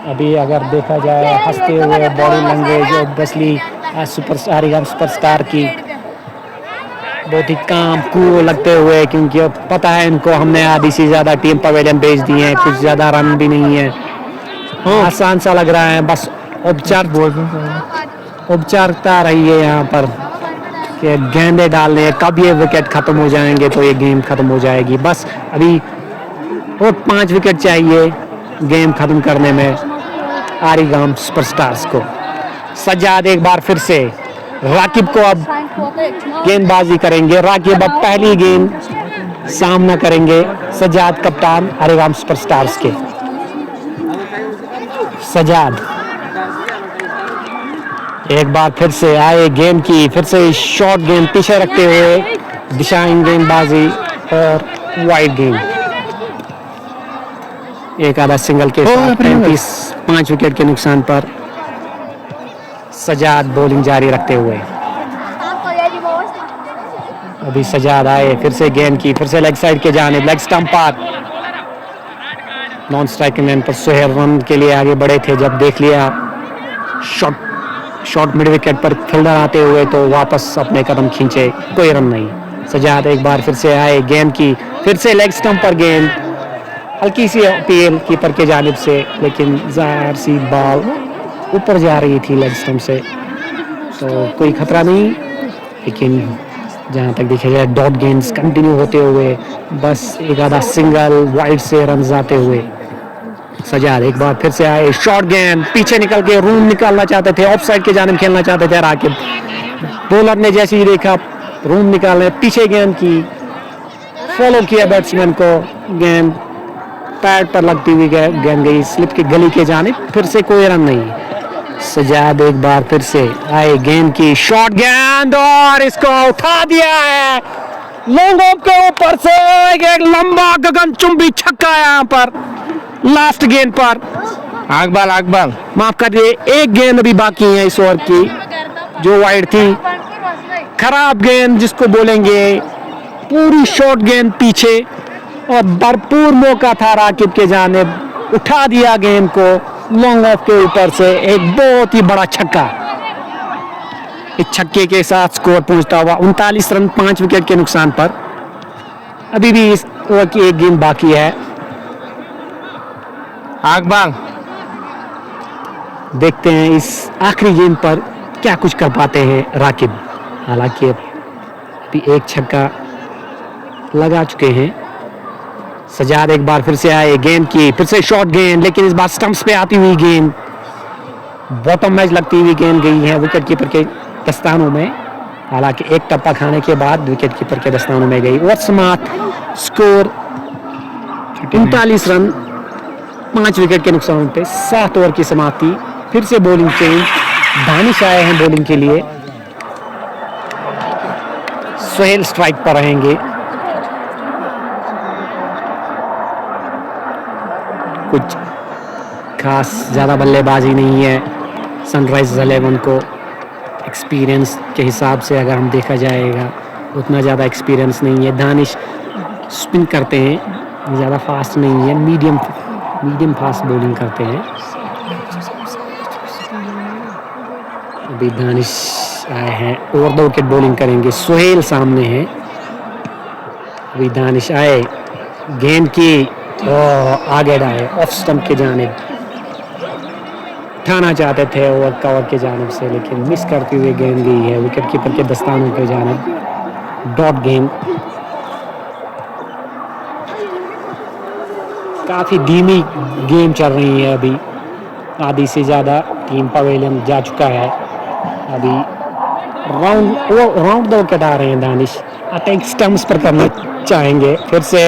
अभी अगर देखा जाए हंसते हुए बॉडी लैंग्वेज ऑब्वियसली सुपरस्टार की बहुत ही काम कूल लगते हुए, क्योंकि अब पता है इनको हमने आधी से ज़्यादा टीम पवेलियन भेज दी है, कुछ ज़्यादा रन भी नहीं है, आसान सा लग रहा है, बस औपचारिकता रही है यहाँ पर कि गेंदे डालने हैं, कब ये विकेट ख़त्म हो जाएंगे तो ये गेम ख़त्म हो जाएगी। बस अभी और 5 विकेट चाहिए गेम ख़त्म करने में आरिगाम सुपरस्टार्स को। सज्जाद एक बार फिर से राकिब को अब गेंदबाजी करेंगे। राकिब अब पहली गेंद सामना करेंगे सज्जाद कप्तान आरिगाम सुपरस्टार्स के। सज्जाद एक बार फिर से आए गेंद की, फिर से शॉर्ट गेंद पीछे रखते हुए दिशाएं गेंदबाजी और वाइड गेंद। एक आधा सिंगल के साथ 5 विकेट के नुकसान पर सज्जाद बॉलिंग जारी रखते हुए। अभी सज्जाद आए फिर से गेंद की, फिर से लेग साइड के जानिब, लेग स्टंप पर नॉन स्ट्राइकिंग लाइन पर सोहेल रन के लिए आगे बढ़े थे। जब देख लिया शॉर्ट मिड विकेट पर फील्डर आते हुए तो वापस अपने कदम खींचे, कोई रन नहीं। सज्जाद एक बार फिर से आए गेंद की, फिर से लेग स्टंप पर गेंद, हल्की सी अपील कीपर के जानिब से, लेकिन ज़ाहिर सी बॉल ऊपर जा रही थी लेग स्टंप से, तो कोई खतरा नहीं। लेकिन जहाँ तक देखा जाए डॉट गेंद्स कंटिन्यू होते हुए बस एक आधा सिंगल वाइड से रन आते हुए सज्जाद एक बार फिर से आए, शॉर्ट गेंद पीछे निकल के रूम निकालना चाहते थे, ऑफ साइड के जानिब खेलना चाहते थे राकिब। बॉलर ने जैसे ही देखा रूम निकालने, पीछे गेंद की, फॉलो किया बैट्समैन को, गेंद पैड पर लगती हुई गेंद गई स्लिप की गली के जानिब, फिर से कोई रन नहीं। सज्जाद एक बार फिर से आए गेंद की, शॉर्ट गेंद और इसको उठा दिया है लॉन्ग ऑफ के ऊपर से, एक लंबा गगनचुंबी छक्का यहाँ पर लास्ट गेंद पर। अकबल माफ कर दिए, एक गेंद अभी बाकी है इस ओवर की जो वाइड थी। खराब गेंद जिसको बोलेंगे, पूरी शॉर्ट गेंद पीछे और भरपूर मौका था राकिब के जानिब, उठा दिया गेंद को लॉन्ग ऑफ के ऊपर से, एक बहुत ही बड़ा छक्का। इस छक्के के साथ स्कोर पहुंचता हुआ 39 रन 5 विकेट के नुकसान पर। अभी भी इस ओवर की एक गेंद बाकी है। अकबल देखते हैं इस आखिरी गेंद पर क्या कुछ कर पाते हैं राकिब। हालांकि अभी एक छक्का लगा चुके हैं। सज्जाद एक बार फिर से आए गेंद की, फिर से शॉर्ट गेंद, लेकिन इस बार स्टंप्स पे आती हुई गेंद, बॉटम मैच लगती हुई गेंद गई है विकेट कीपर के दस्तानों में। हालांकि एक टप्पा खाने के बाद विकेट कीपर के दस्तानों में गई और समाप्त स्कोर 39 रन 5 विकेट के नुकसान पे 7 ओवर की समाप्ति। फिर से बॉलिंग चेंज, दानिश आए हैं बॉलिंग के लिए, सोहेल स्ट्राइक पर रहेंगे। कुछ खास ज़्यादा बल्लेबाजी नहीं है सनराइजर्स 11 को, एक्सपीरियंस के हिसाब से अगर हम देखा जाएगा उतना ज़्यादा एक्सपीरियंस नहीं है। दानिश स्पिन करते हैं, ज़्यादा फास्ट नहीं है, मीडियम फास्ट बॉलिंग करते हैं। अभी दानिश आए हैं और 2 विकेट बॉलिंग करेंगे, सोहेल सामने है। अभी दानिश आए गेंद की आगे आए ऑफ स्टंप के जानिब, उठाना चाहते थे ओवर कवर के जानिब से, लेकिन मिस करती हुई गेंद गई है विकेट कीपर के दस्तानों के जानिब। डॉट गेंद, काफ़ी धीमी गेम चल रही है अभी, आधी से ज़्यादा टीम पवेलियन जा चुका है। अभी राउंड 2 विकेट आ रहे हैं दानिश, अटैक स्टंप्स पर करना चाहेंगे, फिर से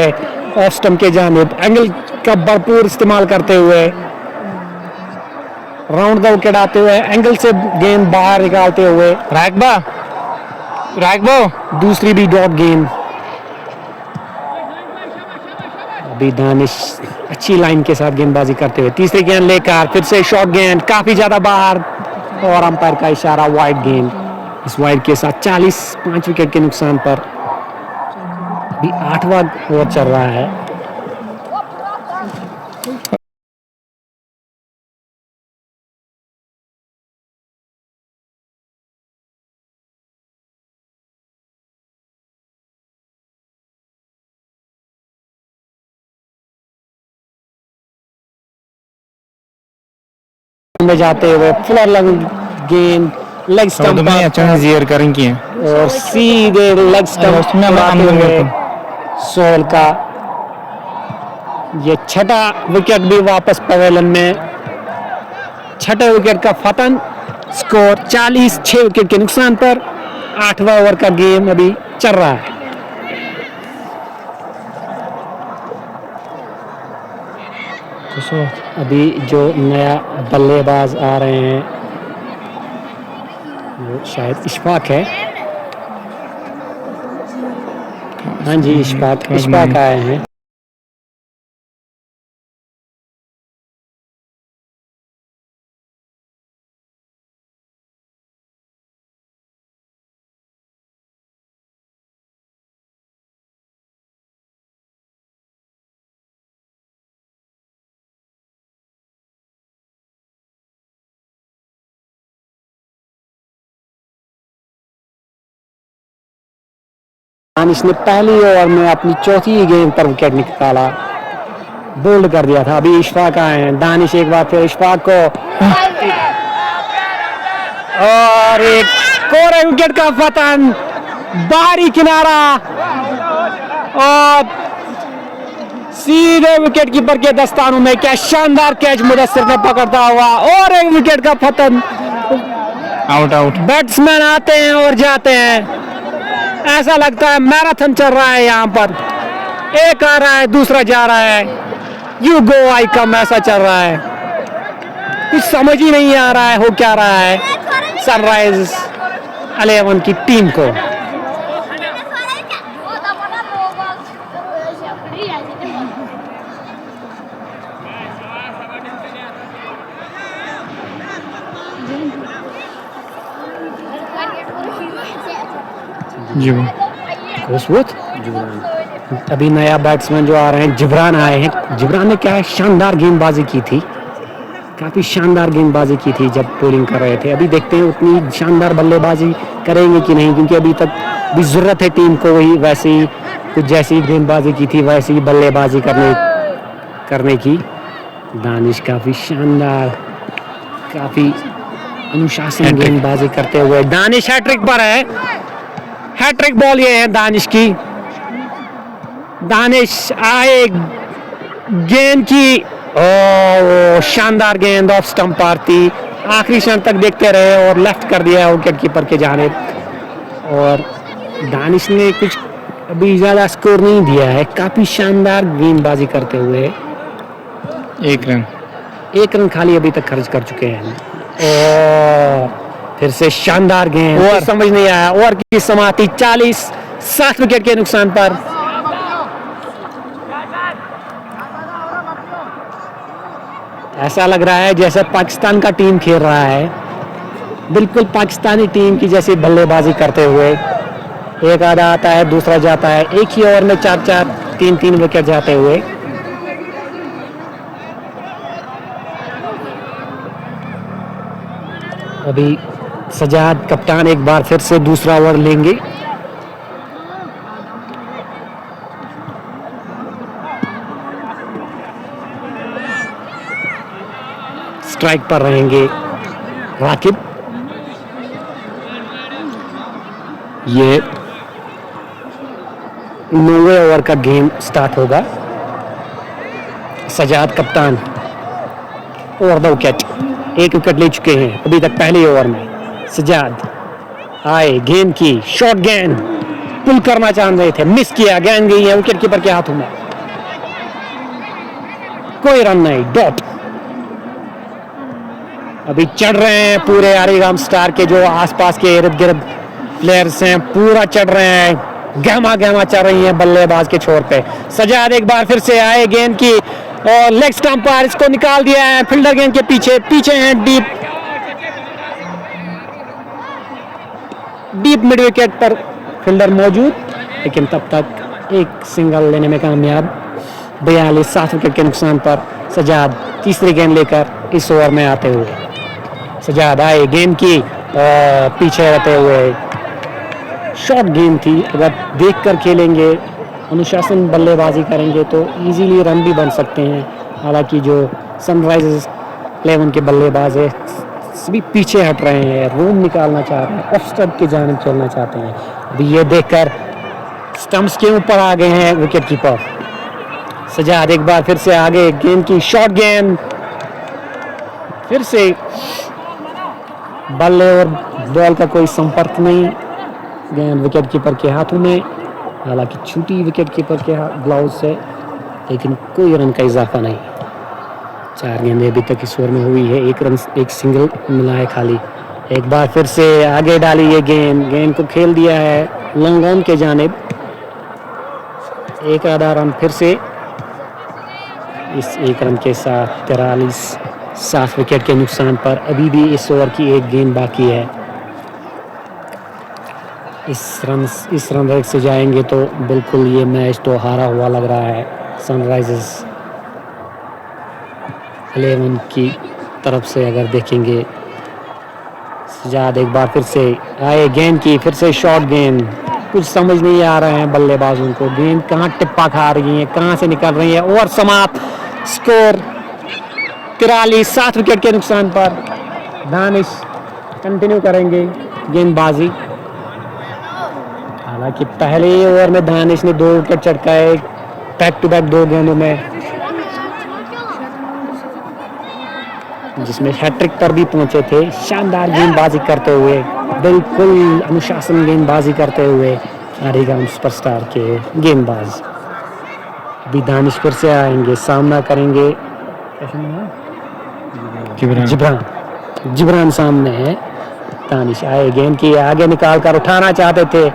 ऑफ स्टंप के जानिब एंगल का भरपूर इस्तेमाल करते हुए राउंड 2 विकेट आते हुए, एंगल से गेंद बाहर निकालते हुए राकबो दूसरी भी डॉट गेंद। अभी दानिश अच्छी लाइन के साथ गेंदबाजी करते हुए तीसरी गेंद लेकर फिर से शॉर्ट गेंद, काफी ज्यादा बाहर और अंपायर का इशारा वाइड गेंद। इस वाइड के साथ 5 विकेट के नुकसान पर भी 8वां ओवर चल रहा है। में जाते हुए फ्लर लंग गेंद लेग तो स्टंप तुम्हें अच्छा जियर करेंगे और सीधे लेग स्टंप उसमें हम उड़ाते हम हुए लोग सोहेल का ये छठा विकेट भी वापस पवेलियन में, छठे विकेट का फतन। स्कोर 40, 6 विकेट के नुकसान पर 8वां ओवर का गेम अभी चल रहा है। अभी जो नया बल्लेबाज आ रहे हैं वो शायद इशफाक है। हाँ जी, इशफाक आए हैं। दानिश ने पहली ओवर में अपनी चौथी गेंद पर विकेट निकाला, बोल्ड कर दिया था। अभी इशफाक आए हैं। दानिश एक बार फिर इशफाक को और एक कोरे विकेट का फतन, बाहरी किनारा और सीधे विकेट कीपर के दस्तानों में। क्या शानदार कैच मुदस्सिर ने पकड़ता हुआ, और एक विकेट का फतन। आउट। बैट्समैन आते हैं और जाते हैं, ऐसा लगता है मैराथन चल रहा है यहाँ पर। एक आ रहा है, दूसरा जा रहा है, यू गो आई कम, ऐसा चल रहा है। कुछ समझ ही नहीं आ रहा है हो क्या रहा है सनराइजर्स 11 की टीम को। जी अभी नया बैट्समैन जो आ रहे हैं, जिब्रान आए हैं। जिब्रान ने क्या है, शानदार गेंदबाजी की थी, काफी शानदार गेंदबाजी की थी जब बॉलिंग कर रहे थे। अभी देखते हैं उतनी शानदार बल्लेबाजी करेंगे कि नहीं, क्योंकि अभी तक भी जरूरत है टीम को वही वैसी कुछ जैसी गेंदबाजी की थी वैसी बल्लेबाजी करने की। दानिश काफी शानदार, काफी अनुशासन गेंदबाजी करते हुए दानिश हैट्रिक पर है। हैट्रिक बॉल ये है दानिश की। दानिश आए गेंद की, ओ शानदार गेंद ऑफ स्टंप पर थी, आखिरी क्षण तक देखते रहे और लेफ्ट कर दिया विकेट कीपर के जानिब। और दानिश ने कुछ अभी ज्यादा स्कोर नहीं दिया है, काफी शानदार गेंदबाजी करते हुए 1 रन खाली अभी तक खर्च कर चुके हैं। और फिर से शानदार गेंद, और समझ नहीं आया। ओवर की समाप्ति 40-7 विकेट के नुकसान पर। ऐसा लग रहा है जैसे पाकिस्तान का टीम खेल रहा है, बिल्कुल पाकिस्तानी टीम की जैसी बल्लेबाजी करते हुए। एक आधा आता है, दूसरा जाता है, एक ही ओवर में 4-4, 3-3 विकेट जाते हुए। अभी सजाद कप्तान एक बार फिर से दूसरा ओवर लेंगे। स्ट्राइक पर रहेंगे राकिब। ये 9वें ओवर का गेम स्टार्ट होगा। सजाद कप्तान ओवर द विकेट, 1 विकेट ले चुके हैं अभी तक पहले ओवर में। सजाद आए, गेंद की शॉर्ट गेंद, पुल करना चाह रहे थे, मिस किया, गेंद गई है विकेट कीपर के हाथों में। कोई रन नहीं, डॉट। अभी चढ़ रहे हैं पूरे आरिगाम स्टार के जो आसपास के इर्द गिर्द प्लेयर्स हैं, पूरा चढ़ रहे हैं, गहमा चल रही हैं बल्लेबाज के छोर पे। सजाद एक बार फिर से आए, गेंद की और लेग स्टंप पर इसको निकाल दिया है। फील्डर गेंद के पीछे हैं, डीप मिड विकेट पर फील्डर मौजूद, लेकिन तब तक एक सिंगल लेने में कामयाब। 42-7 विकेट के नुकसान पर सजाद तीसरी गेंद लेकर इस ओवर में आते हुए। सजाद आए, गेंद की पीछे रहते हुए, शॉर्ट गेंद थी। अगर देखकर खेलेंगे, अनुशासन बल्लेबाजी करेंगे तो इजीली रन भी बन सकते हैं। हालांकि जो सनराइजर्स 11 के बल्लेबाज है, सभी पीछे हट रहे हैं, रूम निकालना चाह रहे हैं, ऑफ स्टंप की जानिब खेलना चाहते हैं। अभी ये देखकर स्टंप्स के ऊपर आ गए हैं विकेट कीपर सजाद। एक बार फिर से आगे, गेंद की शॉर्ट गेंद, फिर से बल्ले और बॉल का कोई संपर्क नहीं, गेंद विकेट कीपर के हाथों में। हालांकि छूटी विकेट कीपर के ग्लव्स से, लेकिन कोई रन का इजाफा नहीं। 4 गेंदें अभी तक इस ओवर में हुई है, एक सिंगल मिला है खाली। एक बार फिर से आगे डाली ये गेंद को खेल दिया है लॉन्ग ऑन के जानिब। एक आधा रन फिर से इस एक रन के साथ 43 7 विकेट के नुकसान पर। अभी भी इस ओवर की एक गेंद बाकी है। इस रन रेट से जाएंगे तो बिल्कुल ये मैच तो हारा हुआ लग रहा है सनराइजर्स 11 की तरफ से। अगर देखेंगे सजाद एक बार फिर से आए, गेंद की फिर से शॉर्ट गेंद, कुछ समझ नहीं आ रहे हैं बल्लेबाजों को, गेंद कहाँ टिप्पा खा रही है, कहाँ से निकल रही है। ओवर समाप्त, स्कोर 43 7 विकेट के नुकसान पर। दानिश कंटिन्यू करेंगे गेंदबाजी। हालांकि पहले ओवर में दानिश ने 2 विकेट चटकाए बैक टू बैक 2 गेंदों में, जिसमें हैट्रिक पर भी पहुंचे थे। शानदार गेंदबाजी करते हुए, बिल्कुल अनुशासन गेंदबाजी करते हुए आरिगाम सुपरस्टार के गेंदबाज। अभी दानिश फिर से आएंगे, सामना करेंगे जिब्रान सामने है। दानिश आए, गेंद की आगे निकाल कर उठाना चाहते थे,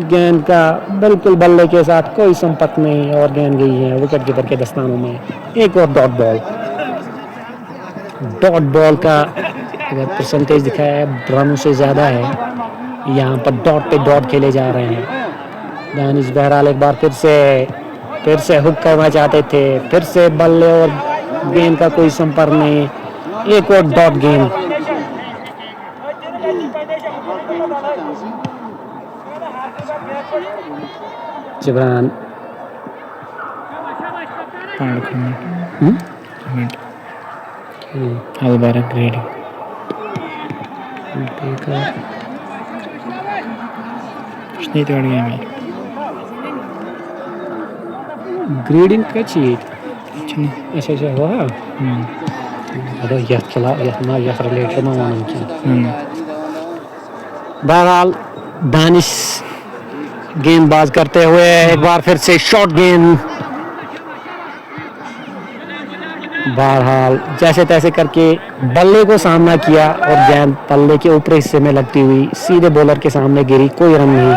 गेंद का बिल्कुल बल्ले के साथ कोई संपर्क नहीं और गेंद गई है विकेट कीपर के दस्तानों में। एक और डॉट बॉल का अगर परसेंटेज दिखाया है रनों से ज़्यादा है, यहाँ पर डॉट पे डॉट खेले जा रहे हैं। दानिश बहरहाल एक बार फिर से हुक करना चाहते थे, फिर से बल्ले और गेंद का कोई संपर्क नहीं, एक और डॉट गेंद। जिब्रान ग्रेडिंग का चीज अच्छा हुआ रिलेटेड बहरहाल दानिश गेंदबाज करते हुए एक बार फिर से शॉर्ट गेंद। बहरहाल जैसे तैसे करके बल्ले को सामना किया और गेंद बल्ले के ऊपरी हिस्से में लगती हुई सीधे बॉलर के सामने गिरी, कोई रन नहीं।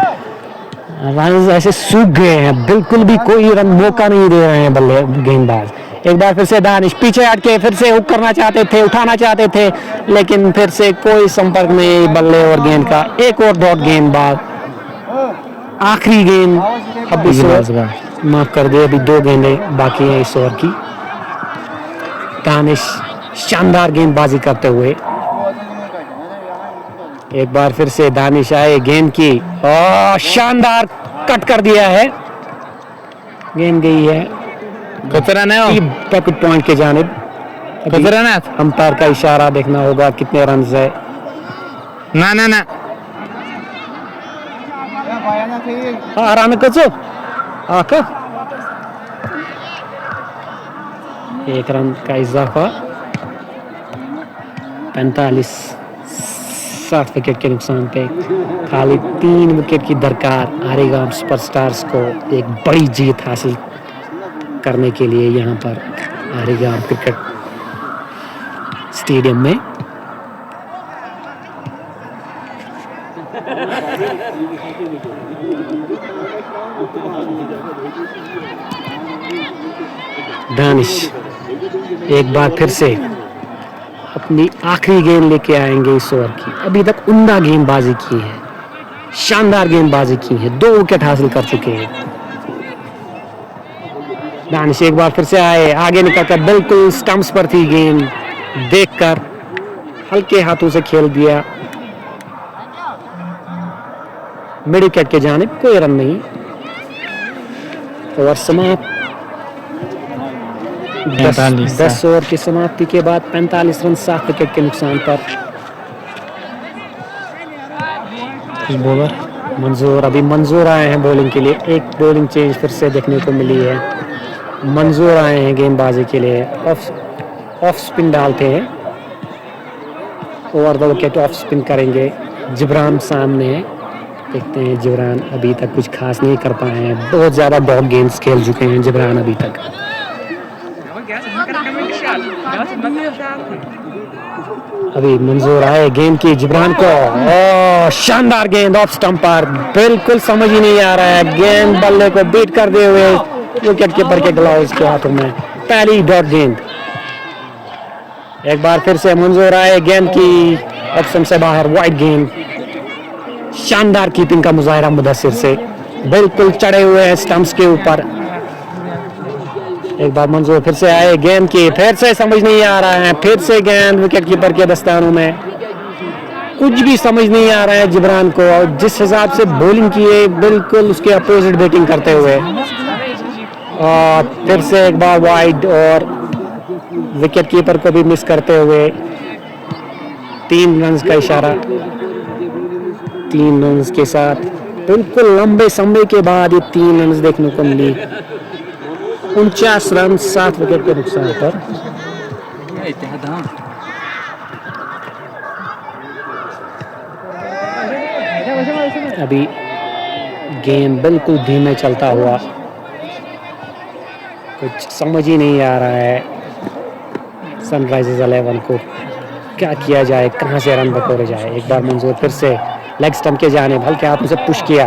रन ऐसे सूख गए हैं, बिल्कुल भी कोई रन मौका नहीं दे रहे हैं बल्ले गेंदबाज। एक बार फिर से दानिश पीछे हट के फिर से हुक करना चाहते थे, उठाना चाहते थे, लेकिन फिर से कोई संपर्क नहीं बल्ले और गेंद का। एक और डॉट गेंदबाज, आखिरी गेंद अब माफ कर दे, अभी 2 गेंदें बाकी हैं इस ओवर की। दानिश शानदार गेंदबाजी करते हुए एक बार फिर से दानिश आए, गेंद की और शानदार कट कर दिया है, गेंद गई है पॉकेट पॉइंट के जानिब। अंपायर का इशारा देखना होगा कितने रन है। ना आराम कचो आका 1 रन का इजाफा, 45 7 विकेट के नुकसान पे। खाली 3 विकेट की दरकार आरिगाम सुपरस्टार्स को एक बड़ी जीत हासिल करने के लिए यहाँ पर आरिगाम क्रिकेट स्टेडियम में। दानिश एक बार फिर से अपनी आखिरी गेंद लेके आएंगे इस ओवर की। अभी तक उम्दा गेंदबाजी की है, शानदार गेंदबाजी की है, 2 विकेट हासिल कर चुके हैं। दानिश एक बार फिर से आए, आगे निकलकर बिल्कुल स्टंप्स पर थी गेंद, देखकर हल्के हाथों से खेल दिया मिड विकेट के जानिब, कोई रन नहीं। ओवर समाप्त। 10 ओवर की समाप्ति के बाद 45 रन 7 विकेट के नुकसान पर। बॉलर मंजूर, अभी मंजूर आए हैं बॉलिंग के लिए। एक बॉलिंग चेंज फिर से देखने को मिली है। मंजूर आए हैं गेंदबाजी के लिए। ऑफ स्पिन डालते हैं, over the wicket off spin करेंगे। जिब्रान सामने है, देखते हैं। जिब्रान अभी तक कुछ खास नहीं कर पाए हैं। बहुत ज़्यादा डॉग गेम्स खेल चुके हैं जिब्रान अभी तक। अभी मंजूर आए गेंद की जिब्रान को। शानदार गेंद ऑफ स्टंप पर, बिल्कुल समझ ही नहीं आ रहा है। गेंद बल्ले को बीट करते हुए विकेट कीपर के ग्लव्स के हाथों में पहली डॉट गेंद। एक बार फिर से मंजूर आए गेंद की ऑप्शन से बाहर, वाइड गेंद। शानदार कीपिंग का मुजाहिरा मुदस्सिर से, बिल्कुल चढ़े हुए हैं स्टंप्स के ऊपर। एक बार मंजूर फिर से आए गेंद की, फिर से समझ नहीं आ रहा है। फिर से गेंद विकेट कीपर के दस्तानों में, कुछ भी समझ नहीं आ रहा है जिब्रान को। और जिस हिसाब से बॉलिंग की है, बिल्कुल उसके अपोजिट बैटिंग करते हुए। और फिर से एक बार वाइड और विकेट कीपर को भी मिस करते हुए। 3 रन का इशारा, 3 रन के साथ बिल्कुल लंबे समय के बाद ये 3 रन देखने को मिली। 49 रन 7 विकेट के नुकसान पर। अभी गेम बिल्कुल धीमे चलता हुआ, कुछ समझ ही नहीं आ रहा है सनराइजर्स 11 को क्या किया जाए, कहां से रन बटोरे जाए। एक बार मंजूर फिर से लेग स्टंप के जाने, हल्के हाथों से पुश किया।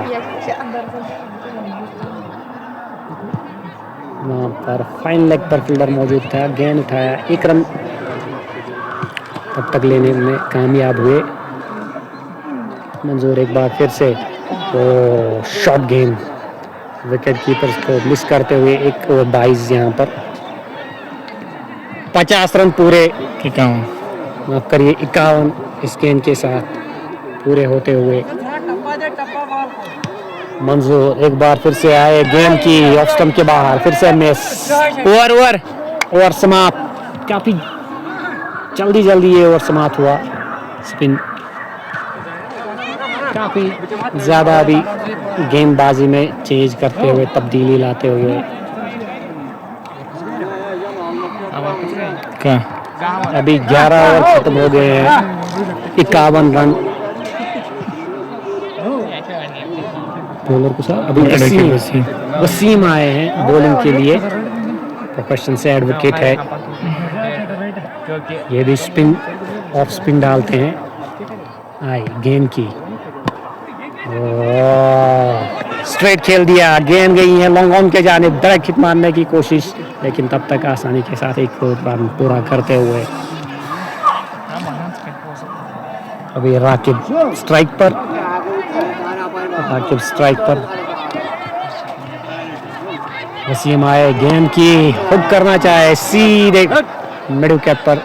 वहाँ पर फाइन लेग पर फील्डर मौजूद था, गेंद उठाया, 1 रन तब तक लेने में कामयाब हुए मंजूर। एक बार फिर से शॉर्ट गेंद, विकेट कीपर्स को मिस करते हुए 1 ओवर 22 यहाँ पर। 50 रन पूरे, माफ करिए 51 इस गेंद के साथ पूरे होते हुए। मंजूर एक बार फिर से आए गेंद की ऑफ स्टंप के बाहर, फिर से मिस। ओवर समाप्त, काफी जल्दी ये ओवर समाप्त हुआ। स्पिन काफी ज्यादा अभी गेंदबाजी में चेंज करते हुए, तब्दीली लाते हुए। अभी 11 ओवर खत्म हो गए हैं, 51 रन। बॉलर को साहब अभी वसीम आए हैं बॉलिंग के लिए, प्रोफेशन से एडवोकेट है। ये भी स्पिन ऑफ स्पिन डालते हैं। आई गेंद की, स्ट्रेट खेल दिया, गेंद गई है लॉन्ग ऑन के जाने, डायरेक्ट हिट मारने की कोशिश, लेकिन तब तक आसानी के साथ 1 रन पूरा करते हुए। अभी राकिब स्ट्राइक पर, वसीम आए गेंद की हुक करना चाहे, सीधे मिड विकेट पर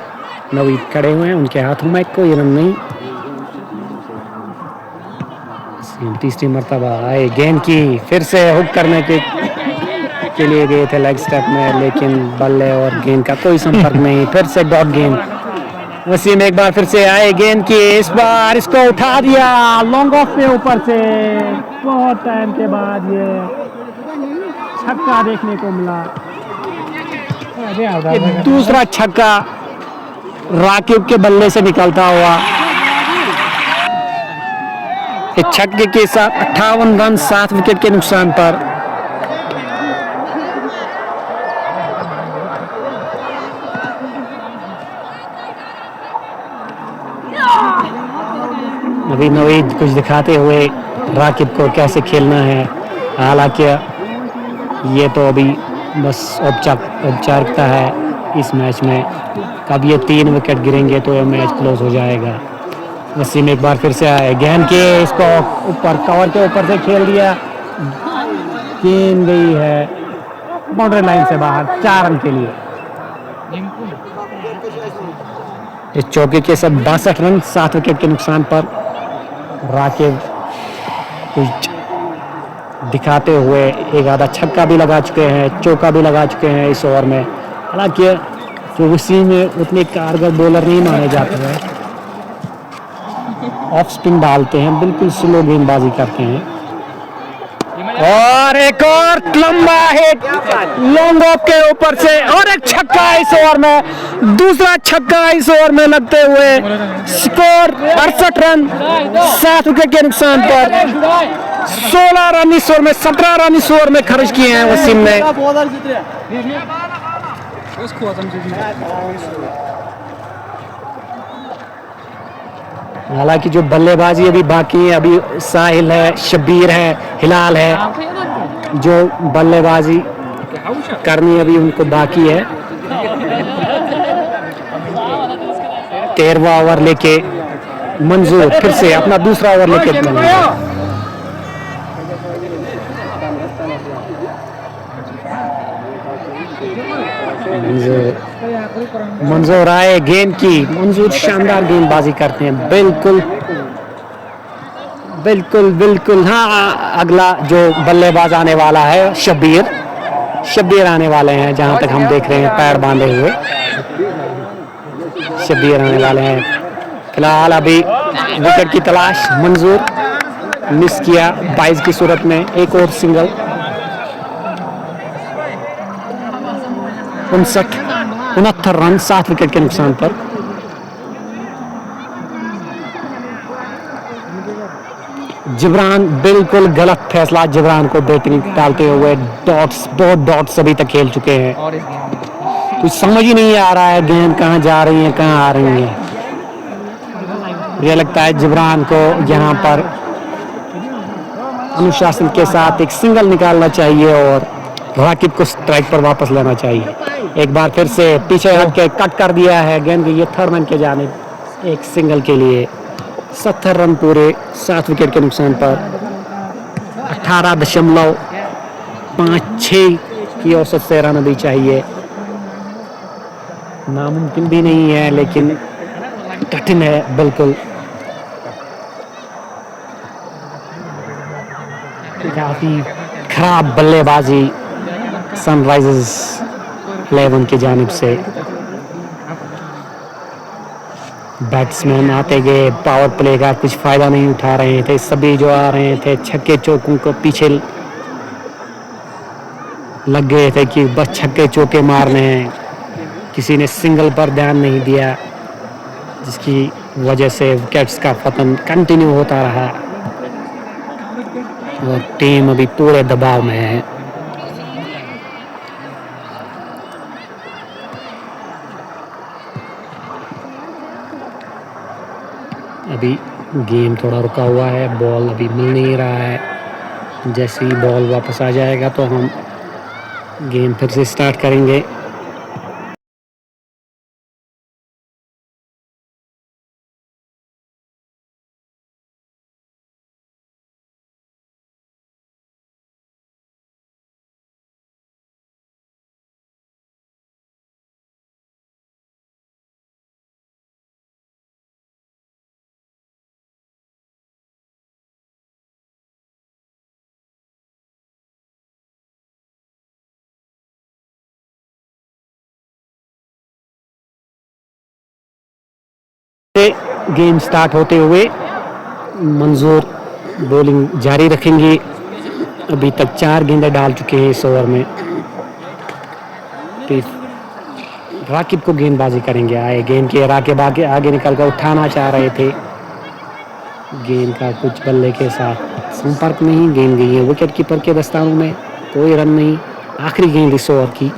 नवीद खड़े हुए हैं, उनके हाथों में कोई रन नहीं। तीसरी मर्तबा आए गेंद की, फिर से हुक करने के लिए गए थे लेग स्टेप में, लेकिन बल्ले और गेंद का कोई संपर्क नहीं। फिर से डॉट गेंद, वसीम एक बार फिर से आए गेंद की, इस बार इसको उठा दिया लॉन्ग ऑफ में ऊपर से। बहुत टाइम के बाद ये छक्का देखने को मिला। ये दूसरा छक्का राकिब के बल्ले से निकलता हुआ। इस छक्के के साथ 58 रन 7 विकेट के नुकसान पर। अभी नवीद कुछ दिखाते हुए राकिब को कैसे खेलना है, हालांकि ये तो अभी बस औपचारिकता है इस मैच में। कब ये 3 विकेट गिरेंगे तो ये मैच क्लोज हो जाएगा। वसीम एक बार फिर से आए गेंद के, इसको ऊपर कवर के ऊपर से खेल दिया, गेंद गई है बाउंड्री लाइन से बाहर 4 रन के लिए। इस चौके के साथ 62 रन 7 विकेट के नुकसान पर। राकिब कुछ दिखाते हुए एक आधा छक्का भी लगा चुके हैं, चौका भी लगा चुके हैं इस ओवर में। हालांकि जो वसीम में उतने कारगर बॉलर नहीं माने जाते हैं, ऑफ स्पिन डालते हैं, बिल्कुल स्लो गेंदबाजी करते हैं। और एक और लंबा हिट लॉन्ग ऑफ के ऊपर से, और एक छक्का इस ओवर में, दूसरा छक्का इस ओवर में लगते हुए स्कोर 68 रन 7 विकेट के नुकसान पर। 16 रन इस ओवर में, 17 रन इस ओवर में खर्च किए हैं वसीम ने। हालांकि जो बल्लेबाजी अभी बाकी है, अभी साहिल है, शब्बीर है, हिलाल है, जो बल्लेबाजी करनी अभी उनको बाकी है। 13वां ओवर लेके मंजूर फिर से अपना दूसरा ओवर लेके मंजूर आए गेंद की, मंजूर शानदार गेंदबाजी करते हैं, बिल्कुल बिल्कुल बिल्कुल। हाँ, अगला जो बल्लेबाज आने वाला है शब्बीर आने वाले हैं, जहां तक हम देख रहे हैं पैर बांधे हुए शब्बीर आने वाले हैं। फिलहाल अभी विकेट की तलाश, मंजूर मिस किया 22 की सूरत में, एक और सिंगल। 69 रन 7 विकेट के नुकसान पर। जिब्रान बिल्कुल गलत फैसला, जिब्रान को बैटिंग डालते हुए बहुत डॉट्स अभी तक खेल चुके हैं, कुछ समझ ही नहीं आ रहा है गेंद कहाँ जा रही है कहाँ आ रही है। मुझे लगता है जिब्रान को यहाँ पर अनुशासन के साथ एक सिंगल निकालना चाहिए और राकिब को स्ट्राइक पर वापस लेना चाहिए। एक बार फिर से पीछे हट के कट कर दिया है गेंद, ये थर्ड मैन के जाने एक सिंगल के लिए। 70 रन पूरे 7 विकेट के नुकसान पर। 18.56 की औसत से रन अभी चाहिए। नामुमकिन भी नहीं है लेकिन कठिन है बिल्कुल। काफी खराब बल्लेबाजी सनराइजर्स 11 की जानिब से। बैट्समैन आते गए, पावर प्ले का कुछ फायदा नहीं उठा रहे थे, सभी जो आ रहे थे छक्के चौकों को पीछे लग गए थे कि बस छक्के चौके मारने हैं। किसी ने सिंगल पर ध्यान नहीं दिया, जिसकी वजह से विकेट्स का पतन कंटिन्यू होता रहा और टीम अभी पूरे दबाव में है। अभी गेम थोड़ा रुका हुआ है, बॉल अभी मिल नहीं रहा है। जैसे ही बॉल वापस आ जाएगा तो हम गेम फिर से स्टार्ट करेंगे। गेम स्टार्ट होते हुए मंजूर बॉलिंग जारी रखेंगे। अभी तक 4 गेंदें डाल चुके हैं इस ओवर में। फिर राकिब को गेंदबाजी करेंगे। आए गेंद के राकिब आगे निकल कर उठाना चाह रहे थे, गेंद का कुछ बल्ले के साथ संपर्क नहीं, गेंद गई है विकेट कीपर के दस्तानों में, कोई रन नहीं। आखिरी गेंद इस ओवर की।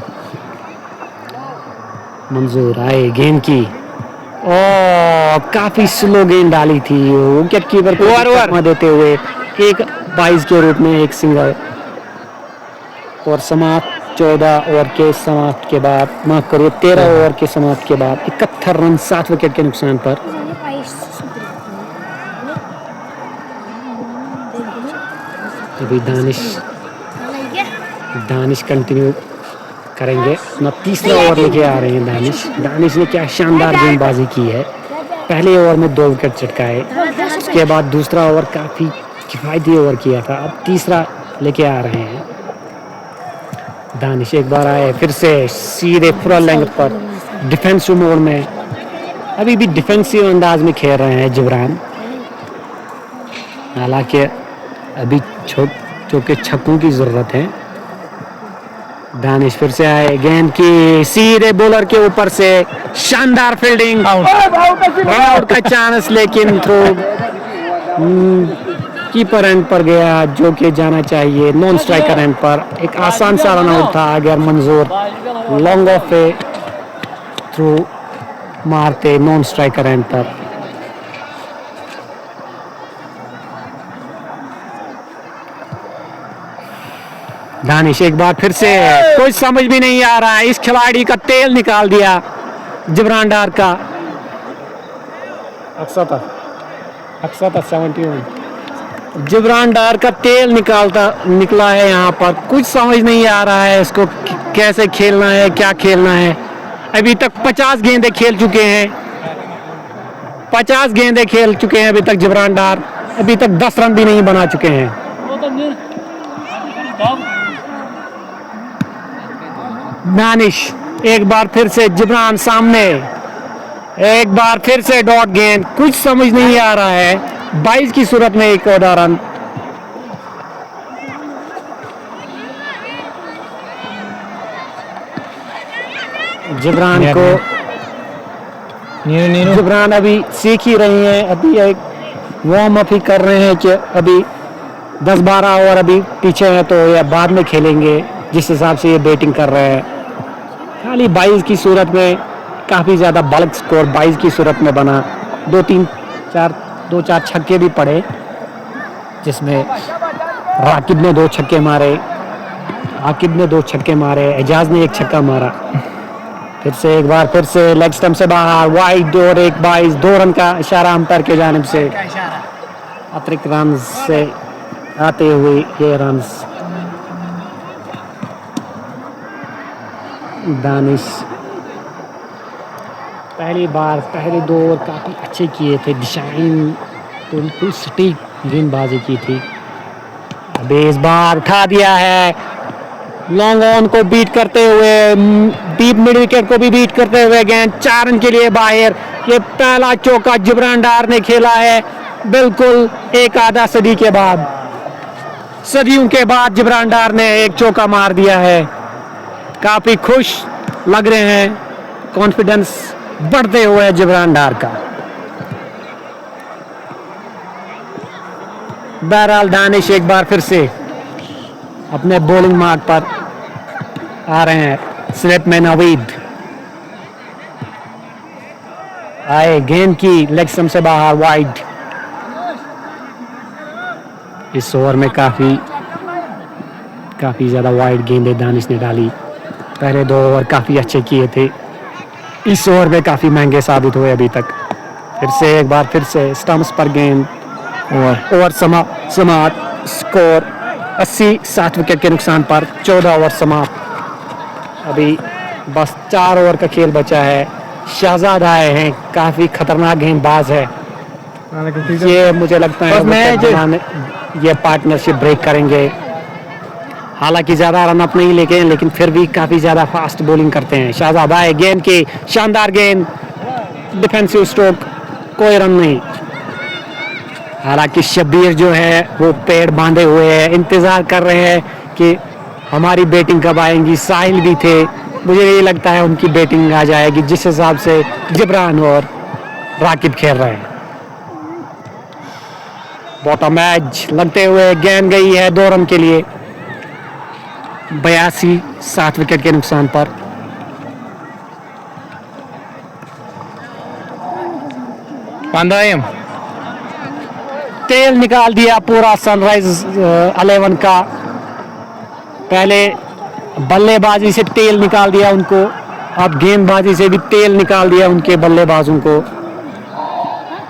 मंजूर आए गेंद की, काफी स्लो गेंद डाली थी, विकेट कीपर को ओवर देते हुए एक 22 के रूप में एक सिंगल। और समाप्त 14 ओवर के समाप्त के बाद, माफ करिए 13 ओवर के समाप्त के बाद 71 रन 7 विकेट के नुकसान पर। अभी दानिश कंटिन्यू करेंगे अपना तीसरा ओवर लेके आ रहे हैं। दानिश ने क्या शानदार गेंदबाजी की है। पहले ओवर में 2 विकेट चटकाए, उसके बाद दूसरा ओवर काफी किफायती ओवर किया था, अब तीसरा लेके आ रहे हैं। दानिश एक बार आए फिर से सीधे फुल लेंथ पर डिफेंसिव मोड में, अभी भी डिफेंसिव अंदाज में खेल रहे हैं जिब्रान। हालांकि अभी चौके छक्कों की जरूरत है। दानिश फिर से आए, गेंद की सीधे बॉलर के ऊपर से शानदार फील्डिंग, आउट का चांस, लेकिन थ्रो कीपर एंड पर गया जो कि जाना चाहिए नॉन स्ट्राइकर एंड पर। एक आसान सा रन आउट था अगर मंजूर लॉन्ग ऑफ पे थ्रू मारते नॉन स्ट्राइकर एंड पर। दानिश एक बार फिर से, कुछ समझ भी नहीं आ रहा है, इस खिलाड़ी का तेल निकाल दिया जिब्रान डार का। 71 जिब्रान डार का तेल निकला है यहाँ पर। कुछ समझ नहीं आ रहा है इसको कैसे खेलना है, क्या खेलना है। अभी तक 50 गेंदें खेल चुके हैं, 50 गेंदें खेल चुके हैं अभी तक जिब्रान डार, अभी तक 10 रन भी नहीं बना चुके हैं। दानिश एक बार फिर से, जिब्रान सामने, एक बार फिर से डॉट गेंद, कुछ समझ नहीं आ रहा है। 22 की सूरत में एक और रन। जिब्रान अभी सीख ही रही हैं, अभी एक वार्म अप ही कर रहे हैं कि अभी 10-12 ओवर अभी पीछे है तो या बाद में खेलेंगे, जिस हिसाब से ये बैटिंग कर रहे हैं। खाली 22 की सूरत में काफ़ी ज़्यादा बल्क स्कोर 22 की सूरत में बना। 2-4 छक्के भी पड़े, जिसमें राकिब ने 2 छक्के मारे, आकिब ने 2 छक्के मारे, एजाज ने 1 छक्का मारा। फिर से एक बार फिर से लेग स्टंप से बाहर वाइड और एक 2 रन का इशारा अंपायर के जानिब से। अतिरिक्त रन से आते हुए ये रन दानिश पहली बार पहले 2 ओवर काफ़ी अच्छे किए थे, डिजाइन बिल्कुल सटीक गेंदबाजी की थी। अभी इस बार उठा दिया है, लॉन्ग ऑन को बीट करते हुए, डीप मिड विकेट को भी बीट करते हुए गेंद 4 रन के लिए बाहर। ये पहला चौका जिब्रान डार ने खेला है, बिल्कुल एक आधा सदी के बाद, सदियों के बाद जिब्रान डार ने एक चौका मार दिया है। काफी खुश लग रहे हैं, कॉन्फिडेंस बढ़ते हुए जिब्रान डार का। बहरहाल दानिश एक बार फिर से अपने बॉलिंग मार्ग पर आ रहे हैं। स्लिप में नवीद आए, गेंद की लेग स्टंप से बाहर वाइड। इस ओवर में काफी ज्यादा वाइड गेंदें दानिश ने डाली। पहले 2 ओवर काफी अच्छे किए थे, इस ओवर में काफी महंगे साबित हुए अभी तक। फिर से एक बार फिर से स्टंप्स पर गेंद, ओवर समाप्त। स्कोर 80, 7 विकेट के नुकसान पर 14 ओवर समाप्त। अभी बस 4 ओवर का खेल बचा है। शहजाद आए हैं, काफी खतरनाक गेंदबाज है ये, मुझे लगता है ये पार्टनरशिप ब्रेक करेंगे। हालांकि ज्यादा रन अप नहीं लेके, लेकिन फिर भी काफी ज्यादा फास्ट बॉलिंग करते हैं। शहजाद आए, गेंद की शानदार गेंद, डिफेंसिव स्ट्रोक, कोई रन नहीं। हालांकि शब्बीर जो है वो पेड़ बांधे हुए हैं, इंतजार कर रहे हैं कि हमारी बैटिंग कब आएंगी। साहिल भी थे, मुझे यही लगता है उनकी बैटिंग आ जाएगी, जिस हिसाब से जिब्रान और राकिब खेल रहे हैं। बॉटम एज लगते हुए गेंद गई है 2 रन के लिए। 82, 7 विकेट के नुकसान पर। तेल निकाल दिया पूरा सनराइज 11 का। पहले बल्लेबाजी से तेल निकाल दिया उनको, अब गेंदबाजी से भी तेल निकाल दिया उनके बल्लेबाजों को।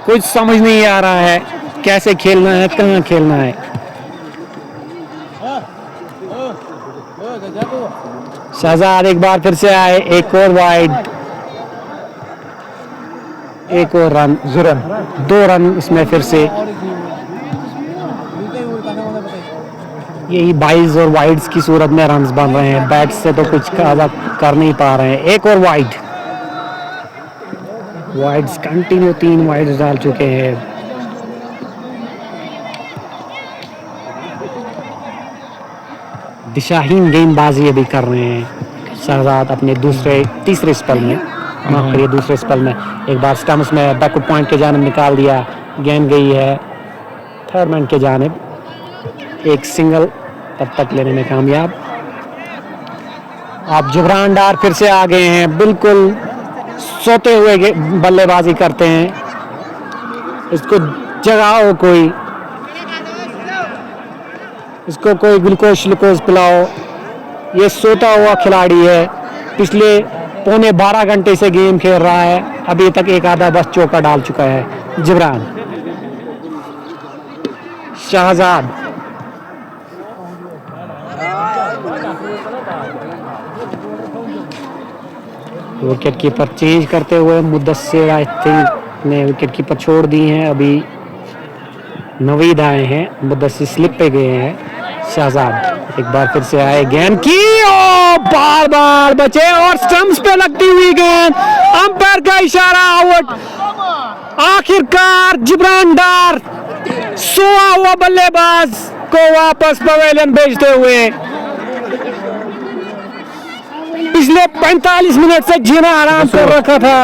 कुछ समझ नहीं आ रहा है कैसे खेलना है, कहाँ खेलना है। शहजाद एक बार फिर से आए, एक और वाइड, एक और रन, 2 रन इसमें फिर से। यही 22 और वाइड्स की सूरत में रन्स बन रहे हैं, बैट से तो कुछ ज़्यादा कर नहीं पा रहे हैं। एक और वाइड्स कंटिन्यू 3 वाइड्स डाल चुके हैं। दिशाहीन गेंदबाजी अभी कर रहे हैं शहजाद अपने तीसरे स्पेल में, माफ करिए दूसरे स्पेल में। एक बार स्टम्प्स में बैकअप पॉइंट के जानिब निकाल दिया, गेंद गई है थर्ड मैन के जानिब, एक सिंगल तब तक लेने में कामयाब। आप जुबरान डार फिर से आ गए हैं, बिल्कुल सोते हुए बल्लेबाजी करते हैं। इसको जगाओ, इसको कोई ग्लूकोज पिलाओ। ये सोता हुआ खिलाड़ी है, पिछले पौने 12 घंटे से गेम खेल रहा है, अभी तक एक आधा बस चौका डाल चुका है Jibran. Shahzad wicket keeper change करते हुए मुद्दस्सिर आई थिंक ने विकेट कीपर छोड़ दी हैं। अभी नवीद आए हैं, मुद्दस्सिर स्लिप पे गए हैं। शहजाद एक बार फिर से आए, गेंद की बार बचे और स्टंप्स पे लगती हुई गेंद, अंपायर का इशारा, आउट। आखिरकार जिब्रान डार सोआ हुआ बल्लेबाज को वापस पवेलियन भेजते हुए पिछले 45 मिनट से जीना आराम कर रखा था,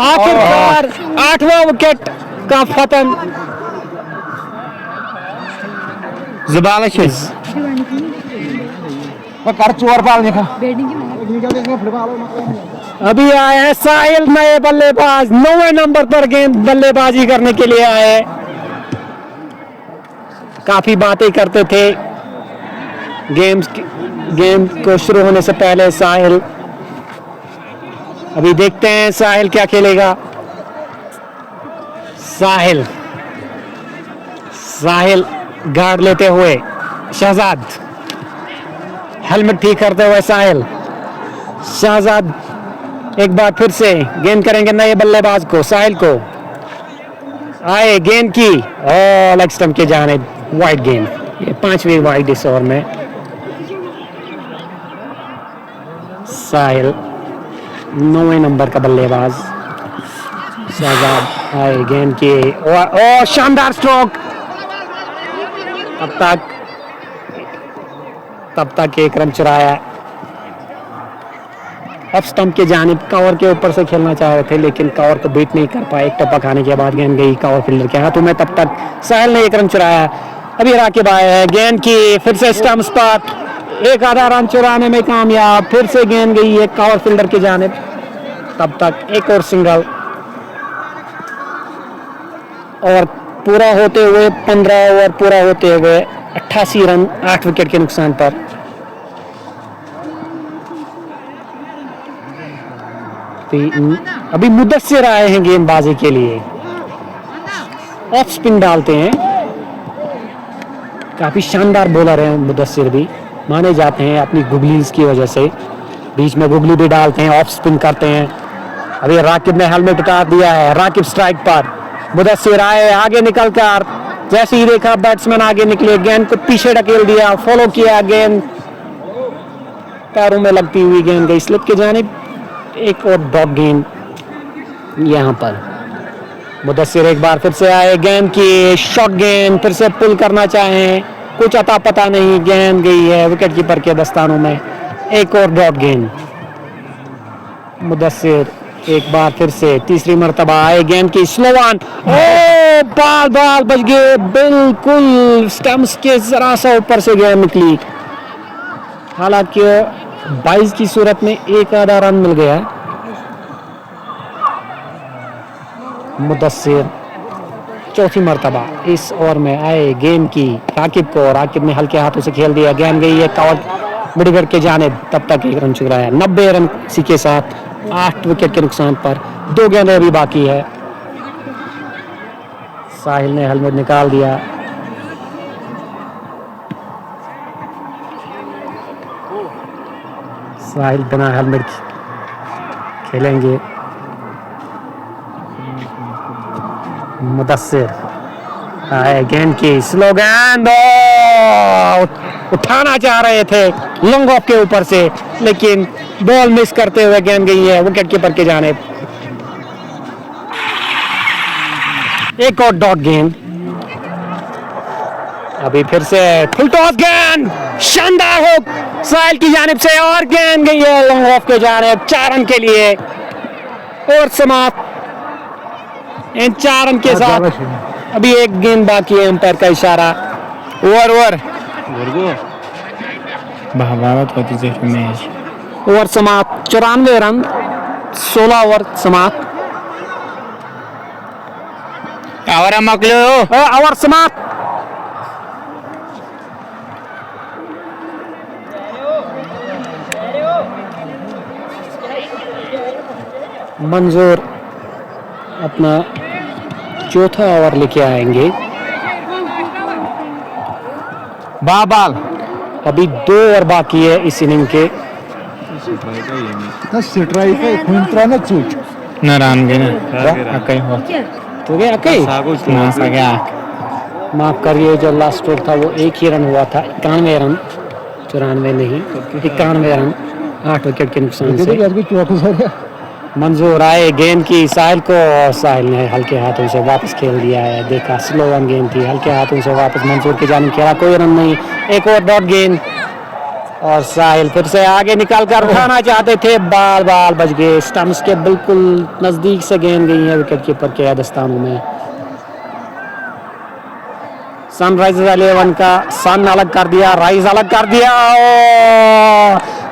आखिरकार 8वां विकेट का फतन। जुबालशिस अभी आए हैं साहिल, नए बल्लेबाज, 9वें नंबर पर गेंद बल्लेबाजी करने के लिए आए। काफी बातें करते थे गेम को शुरू होने से पहले साहिल। अभी देखते हैं साहिल क्या खेलेगा। साहिल गार्ड लेते हुए, शहजाद हेलमेट ठीक करते हुए शहजाद एक बार फिर से गेंद करेंगे नए बल्लेबाज को, साहिल को। आए गेंद की और लेग स्टंप के जानिब, वाइड गेंद, ये 5वीं वाइड इस ओवर में। साहिल 9वें नंबर का बल्लेबाज, शहजाद आए गेंद की और शानदार स्ट्रोक। तब तक एक रन चुराया। ऑफ स्टंप के जानिब कवर के ऊपर से खेलना चाह रहे थे, लेकिन कवर को बीट नहीं कर पाए। एक टप्पा खाने के बाद गेंद गई कवर फील्डर के हाथों में, तब तक साहिल ने एक रन चुराया। अभी राकिब आए हैं, गेंद की फिर से स्टंप्स पर, एक आधा रन चुराने में कामयाब। फिर से गेंद गई है कवर फील्डर की जानिब, तब तक एक और सिंगल। और पूरा होते हुए 15 ओवर पूरा होते हुए 88 रन 8 विकेट के नुकसान पर। अभी मुद्दस्सिर आए हैं गेंदबाजी के लिए, ऑफ स्पिन डालते हैं। काफी शानदार बॉलर हैं मुद्दस्सिर भी, माने जाते हैं अपनी गुगलीज की वजह से। बीच में गुगली भी डालते हैं, ऑफ स्पिन करते हैं। अभी राकिब ने हेलमेट उतार दिया है, राकिब स्ट्राइक पर। मुद्दस्सिर आए, आगे निकल कर, जैसे ही देखा बैट्समैन आगे निकले, गेंद को पीछे ढकेल दिया, फॉलो किया, गेंद पैरों में लगती हुई गेंद गई स्लिप के जानिब। एक और डॉट गेंद यहाँ पर। मुद्दस्सिर एक बार फिर से आए, गेंद की शॉर्ट गेंद, फिर से पुल करना चाहें, कुछ अता पता नहीं, गेंद गई है विकेट कीपर के दस्तानों में। एक और डॉट गेंद। मुद्दस्सिर एक बार फिर से तीसरी मर्तबा आए, गेंद की स्लो वन, ओ बाल बच गए, बिल्कुल स्टंप्स के जरा सा ऊपर से गेंद निकली। हालांकि 22 की सूरत में एक आधा रन मिल गया। मुद्दस्सिर चौथी मर्तबा इस ओवर में आए, गेंद की राकिब को, राकिब ने हल्के हाथों से खेल दिया, गेंद गई है कवर मिडविकेट के जानिब, तब तक एक रन चुराया। 90 रन इसी के साथ 8 विकेट के नुकसान पर। 2 गेंदें अभी बाकी है। साहिल ने हेलमेट निकाल दिया। साहिल बिना हेलमेट खेलेंगे। मुद्दस्सिर गेंद की स्लो गेंद, उठाना चाह रहे थे लॉन्ग ऑफ के ऊपर से, लेकिन बॉल मिस करते हुए गेंद गई है विकेट कीपर के जाने। एक और डॉट गेंद, अभी फिर से फुल टॉस गेंद, शानदार हो साहिल की जानिब से और गेंद गई है लॉन्ग ऑफ के जानिब 4 रन के लिए। और समाप्त इन 4 रन के साथ अभी एक गेंद बाकी है, अंपायर का इशारा। ओवर बहावत होती है मैच। ओवर समाप्त, 94 रन, 16 ओवर समाप्त। और मकलो ओवर समाप्त। मंजूर अपना चौथा ओवर लेके आएंगे। बाल अभी 2 ओवर बाकी है इस इनिंग के। ना रान गए ना अकई हो तो गया कई ना सगा। माफ करिए, जो लास्ट स्ट्रोक था वो 1 ही रन हुआ था, 91 रन, 94 नहीं 91 रन, 8 विकेट के नुकसान से। मंजूर आए गेंद की साहिल को, और साहिल ने हल्के हाथों से वापस खेल दिया है। देखा स्लो वन गेंद थी, हल्के हाथों से वापस मंजूर की जानिब खेला, कोई रन नहीं। एक और डॉट गेंद और साहिल फिर से आगे निकाल कर उठाना चाहते थे, बाल बच गए। स्टंप्स के बिल्कुल नजदीक से गेंद गई है विकेट कीपर के दस्तानों में। सनराइजर्स 11 का सन अलग कर दिया, राइज अलग कर दिया।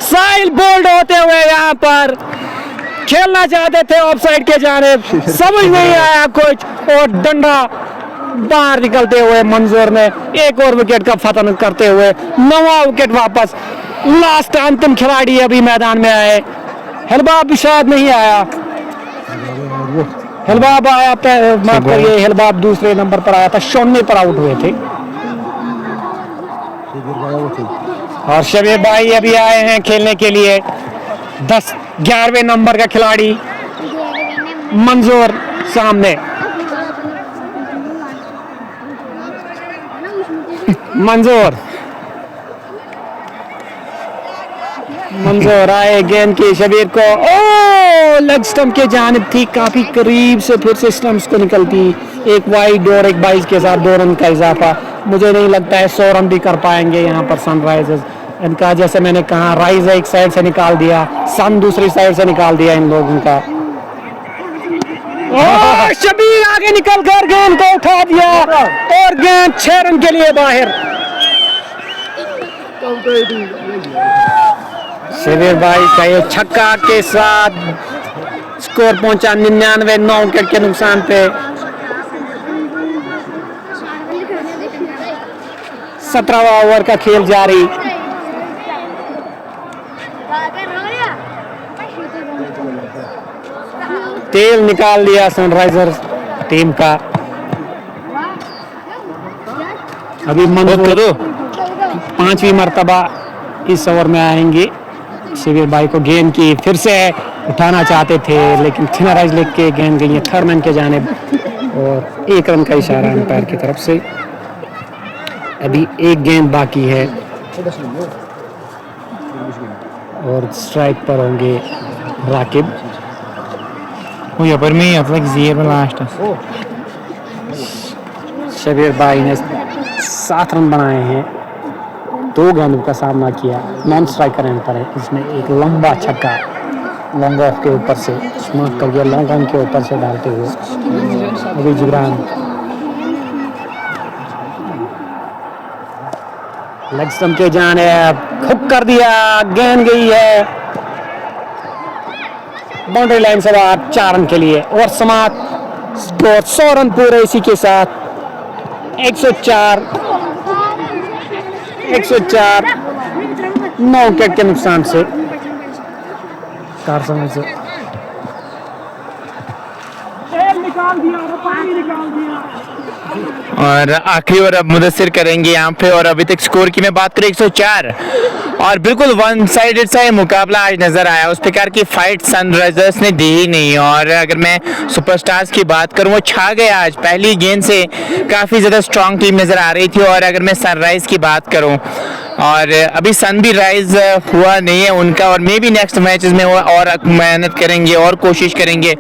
साहिल बोल्ड होते हुए यहाँ पर खेलना चाहते थे ऑफसाइड के जानिब, समझ नहीं आया कुछ, और डंडा बाहर निकलते हुए मंजूर ने एक और विकेट का फतन करते हुए 9वां विकेट वापस। लास्ट अंतिम खिलाड़ी अभी मैदान में आए, हिलबाब भी शायद नहीं आया। हिलबाब आया, माफ करिए, हिलबाब दूसरे नंबर पर आया था, 96 पर आउट हुए थे। और शबीर भाई अभी आए हैं खेलने के लिए, 11वें नंबर का खिलाड़ी मंजूर सामने। मंजूर आए गेंद की शबीर को, ओ लेग स्टंप के जानिब थी, काफी करीब से फिर से स्टंप्स को निकलती। एक वाइड और एक 22 के साथ 2 रन का इजाफा। मुझे नहीं लगता है 100 रन भी कर पाएंगे यहाँ पर सनराइजर्स। इनका जैसे मैंने कहा, राइज एक साइड से निकाल दिया, सन दूसरी साइड से निकाल दिया इन लोगों का। शबीर आगे निकल कर गेंद को उठा दिया और गेंद 6 रन के लिए बाहर। शबीर भाई का ये छक्का के साथ स्कोर पहुंचा 99, 9 विकेट के नुकसान पे। 17वां ओवर का खेल जारी। तेल निकाल लिया सनराइजर्स टीम का। अभी मंजूर 5वीं मर्तबा इस ओवर में आएंगे। शबीर भाई को गेंद की फिर से उठाना चाहते थे, लेकिन थिनराइज लेके गेंद गई है थर्मन के जानिब और 1 रन का इशारा अंपायर की तरफ से। अभी एक गेंद बाकी है और स्ट्राइक पर होंगे राकिब। पर मैं मतलब जीरो लास्ट शबीर भाई ने 7 रन बनाए हैं, 2 गेंदों का सामना किया। नॉन स्ट्राइकर एंड पर है, इसमें एक लंबा छक्का लॉन्ग ऑफ के ऊपर से स्मार्ट कर दिया, लॉन्ग ऑन के ऊपर से डालते हुए। अभी जिब्रान लेग स्टंप के जाने हुक कर दिया, गेंद गई है बाउंड्री लाइन से बाहर 4 रन के लिए। और समाप्त, स्कोर 100 रन पूरे इसी के साथ। 104 9 विकेट के नुकसान से। कारसन से निकाल दिया, पानी निकाल दिया। और आखिरी ओवर अब मुदस्सिर करेंगे यहाँ पे। और अभी तक स्कोर की मैं बात करें 104, और बिल्कुल वन साइडेड सा ये मुकाबला आज नजर आया। उस प्रकार की फाइट सनराइजर्स ने दी ही नहीं। और अगर मैं सुपरस्टार्स की बात करूँ, वो छा गए आज। पहली गेंद से काफ़ी ज़्यादा स्ट्रांग टीम नज़र आ रही थी। और अगर मैं सनराइज की बात करूँ, और अभी सन भी राइज हुआ नहीं है उनका, और मे बी नेक्स्ट मैचेस में वो और मेहनत करेंगे और कोशिश करेंगे।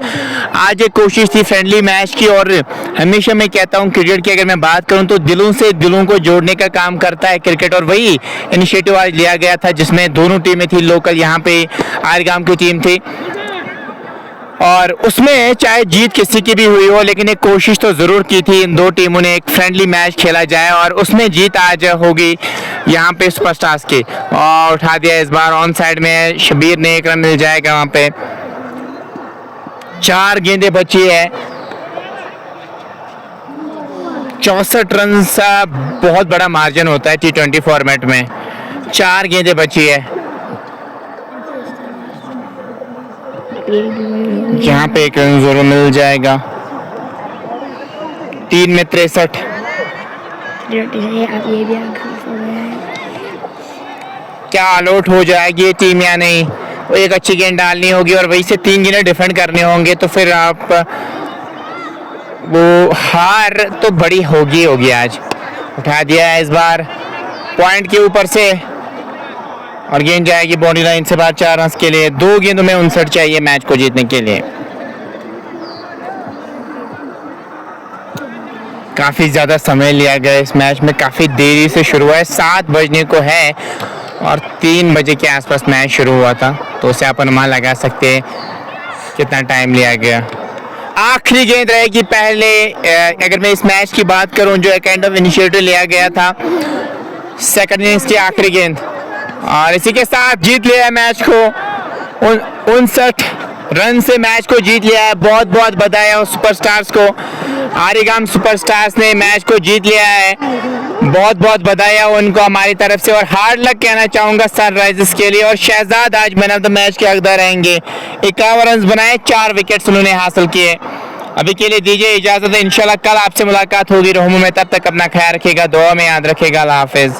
आज एक कोशिश थी फ्रेंडली मैच की, और हमेशा मैं कहता हूँ क्रिकेट की अगर मैं बात करूँ तो दिलों से दिलों को जोड़ने का काम करता है क्रिकेट, और वही इनिशिएटिव आज लिया गया था जिसमें दोनों टीमें थी। लोकल यहाँ पे आरगाम की टीम थी, और उसमें चाहे जीत किसी की भी हुई हो, लेकिन एक कोशिश तो ज़रूर की थी इन दो टीमों ने, एक फ्रेंडली मैच खेला जाए, और उसमें जीत आज होगी यहाँ पे सुपरस्टार्स की। और उठा दिया इस बार ऑन साइड में, शबीर ने एक रन मिल जाएगा वहाँ पे। 4 गेंदें बची है, 64 रन का बहुत बड़ा मार्जिन होता है T20 फॉर्मेट में। 4 गेंदें बची है, यहाँ पे एक रन जरूर मिल जाएगा। 3 में 63। क्या आउट हो जाएगी ये टीम या नहीं? वो एक अच्छी गेंद डालनी होगी और वहीं से 3 गेंदें डिफेंड करने होंगे, तो फिर आप वो हार तो बड़ी होगी आज। उठा दिया है इस बार पॉइंट के ऊपर से, और गेंद जाएगी बाउंड्री लाइन से बाहर 4 रन के लिए। 2 गेंदों में 59 चाहिए मैच को जीतने के लिए। काफ़ी ज़्यादा समय लिया गया इस मैच में, काफ़ी देरी से शुरू हुआ है। 7 बजने को है और 3 बजे के आसपास मैच शुरू हुआ था, तो उसे आप अनुमान लगा सकते हैं कितना टाइम लिया गया। आखिरी गेंद रहेगी पहले, अगर मैं इस मैच की बात करूं, जो काइंड ऑफ इनिशिएटिव लिया गया था सेकंड इनिंग्स की आखिरी गेंद, और इसी के साथ जीत लिया है मैच को। 59 रन से मैच को जीत लिया है। बहुत बहुत बधाई है सुपरस्टार्स को। आरिगाम सुपरस्टार्स ने मैच को जीत लिया है, बहुत बहुत बधाई है उनको हमारी तरफ से। और हार्ड लक कहना चाहूँगा सनराइजर्स के लिए। और शहजाद आज मैन ऑफ द मैच के हकदार रहेंगे। 51 रन बनाए, 4 विकेट्स उन्होंने हासिल किए। अभी के लिए दीजिए इजाज़त है, इंशाल्लाह कल आपसे मुलाकात होगी रोहमू में। तब तक अपना ख्याल रखिएगा, दुआ में याद रखिएगा। अल्लाह हाफिज़।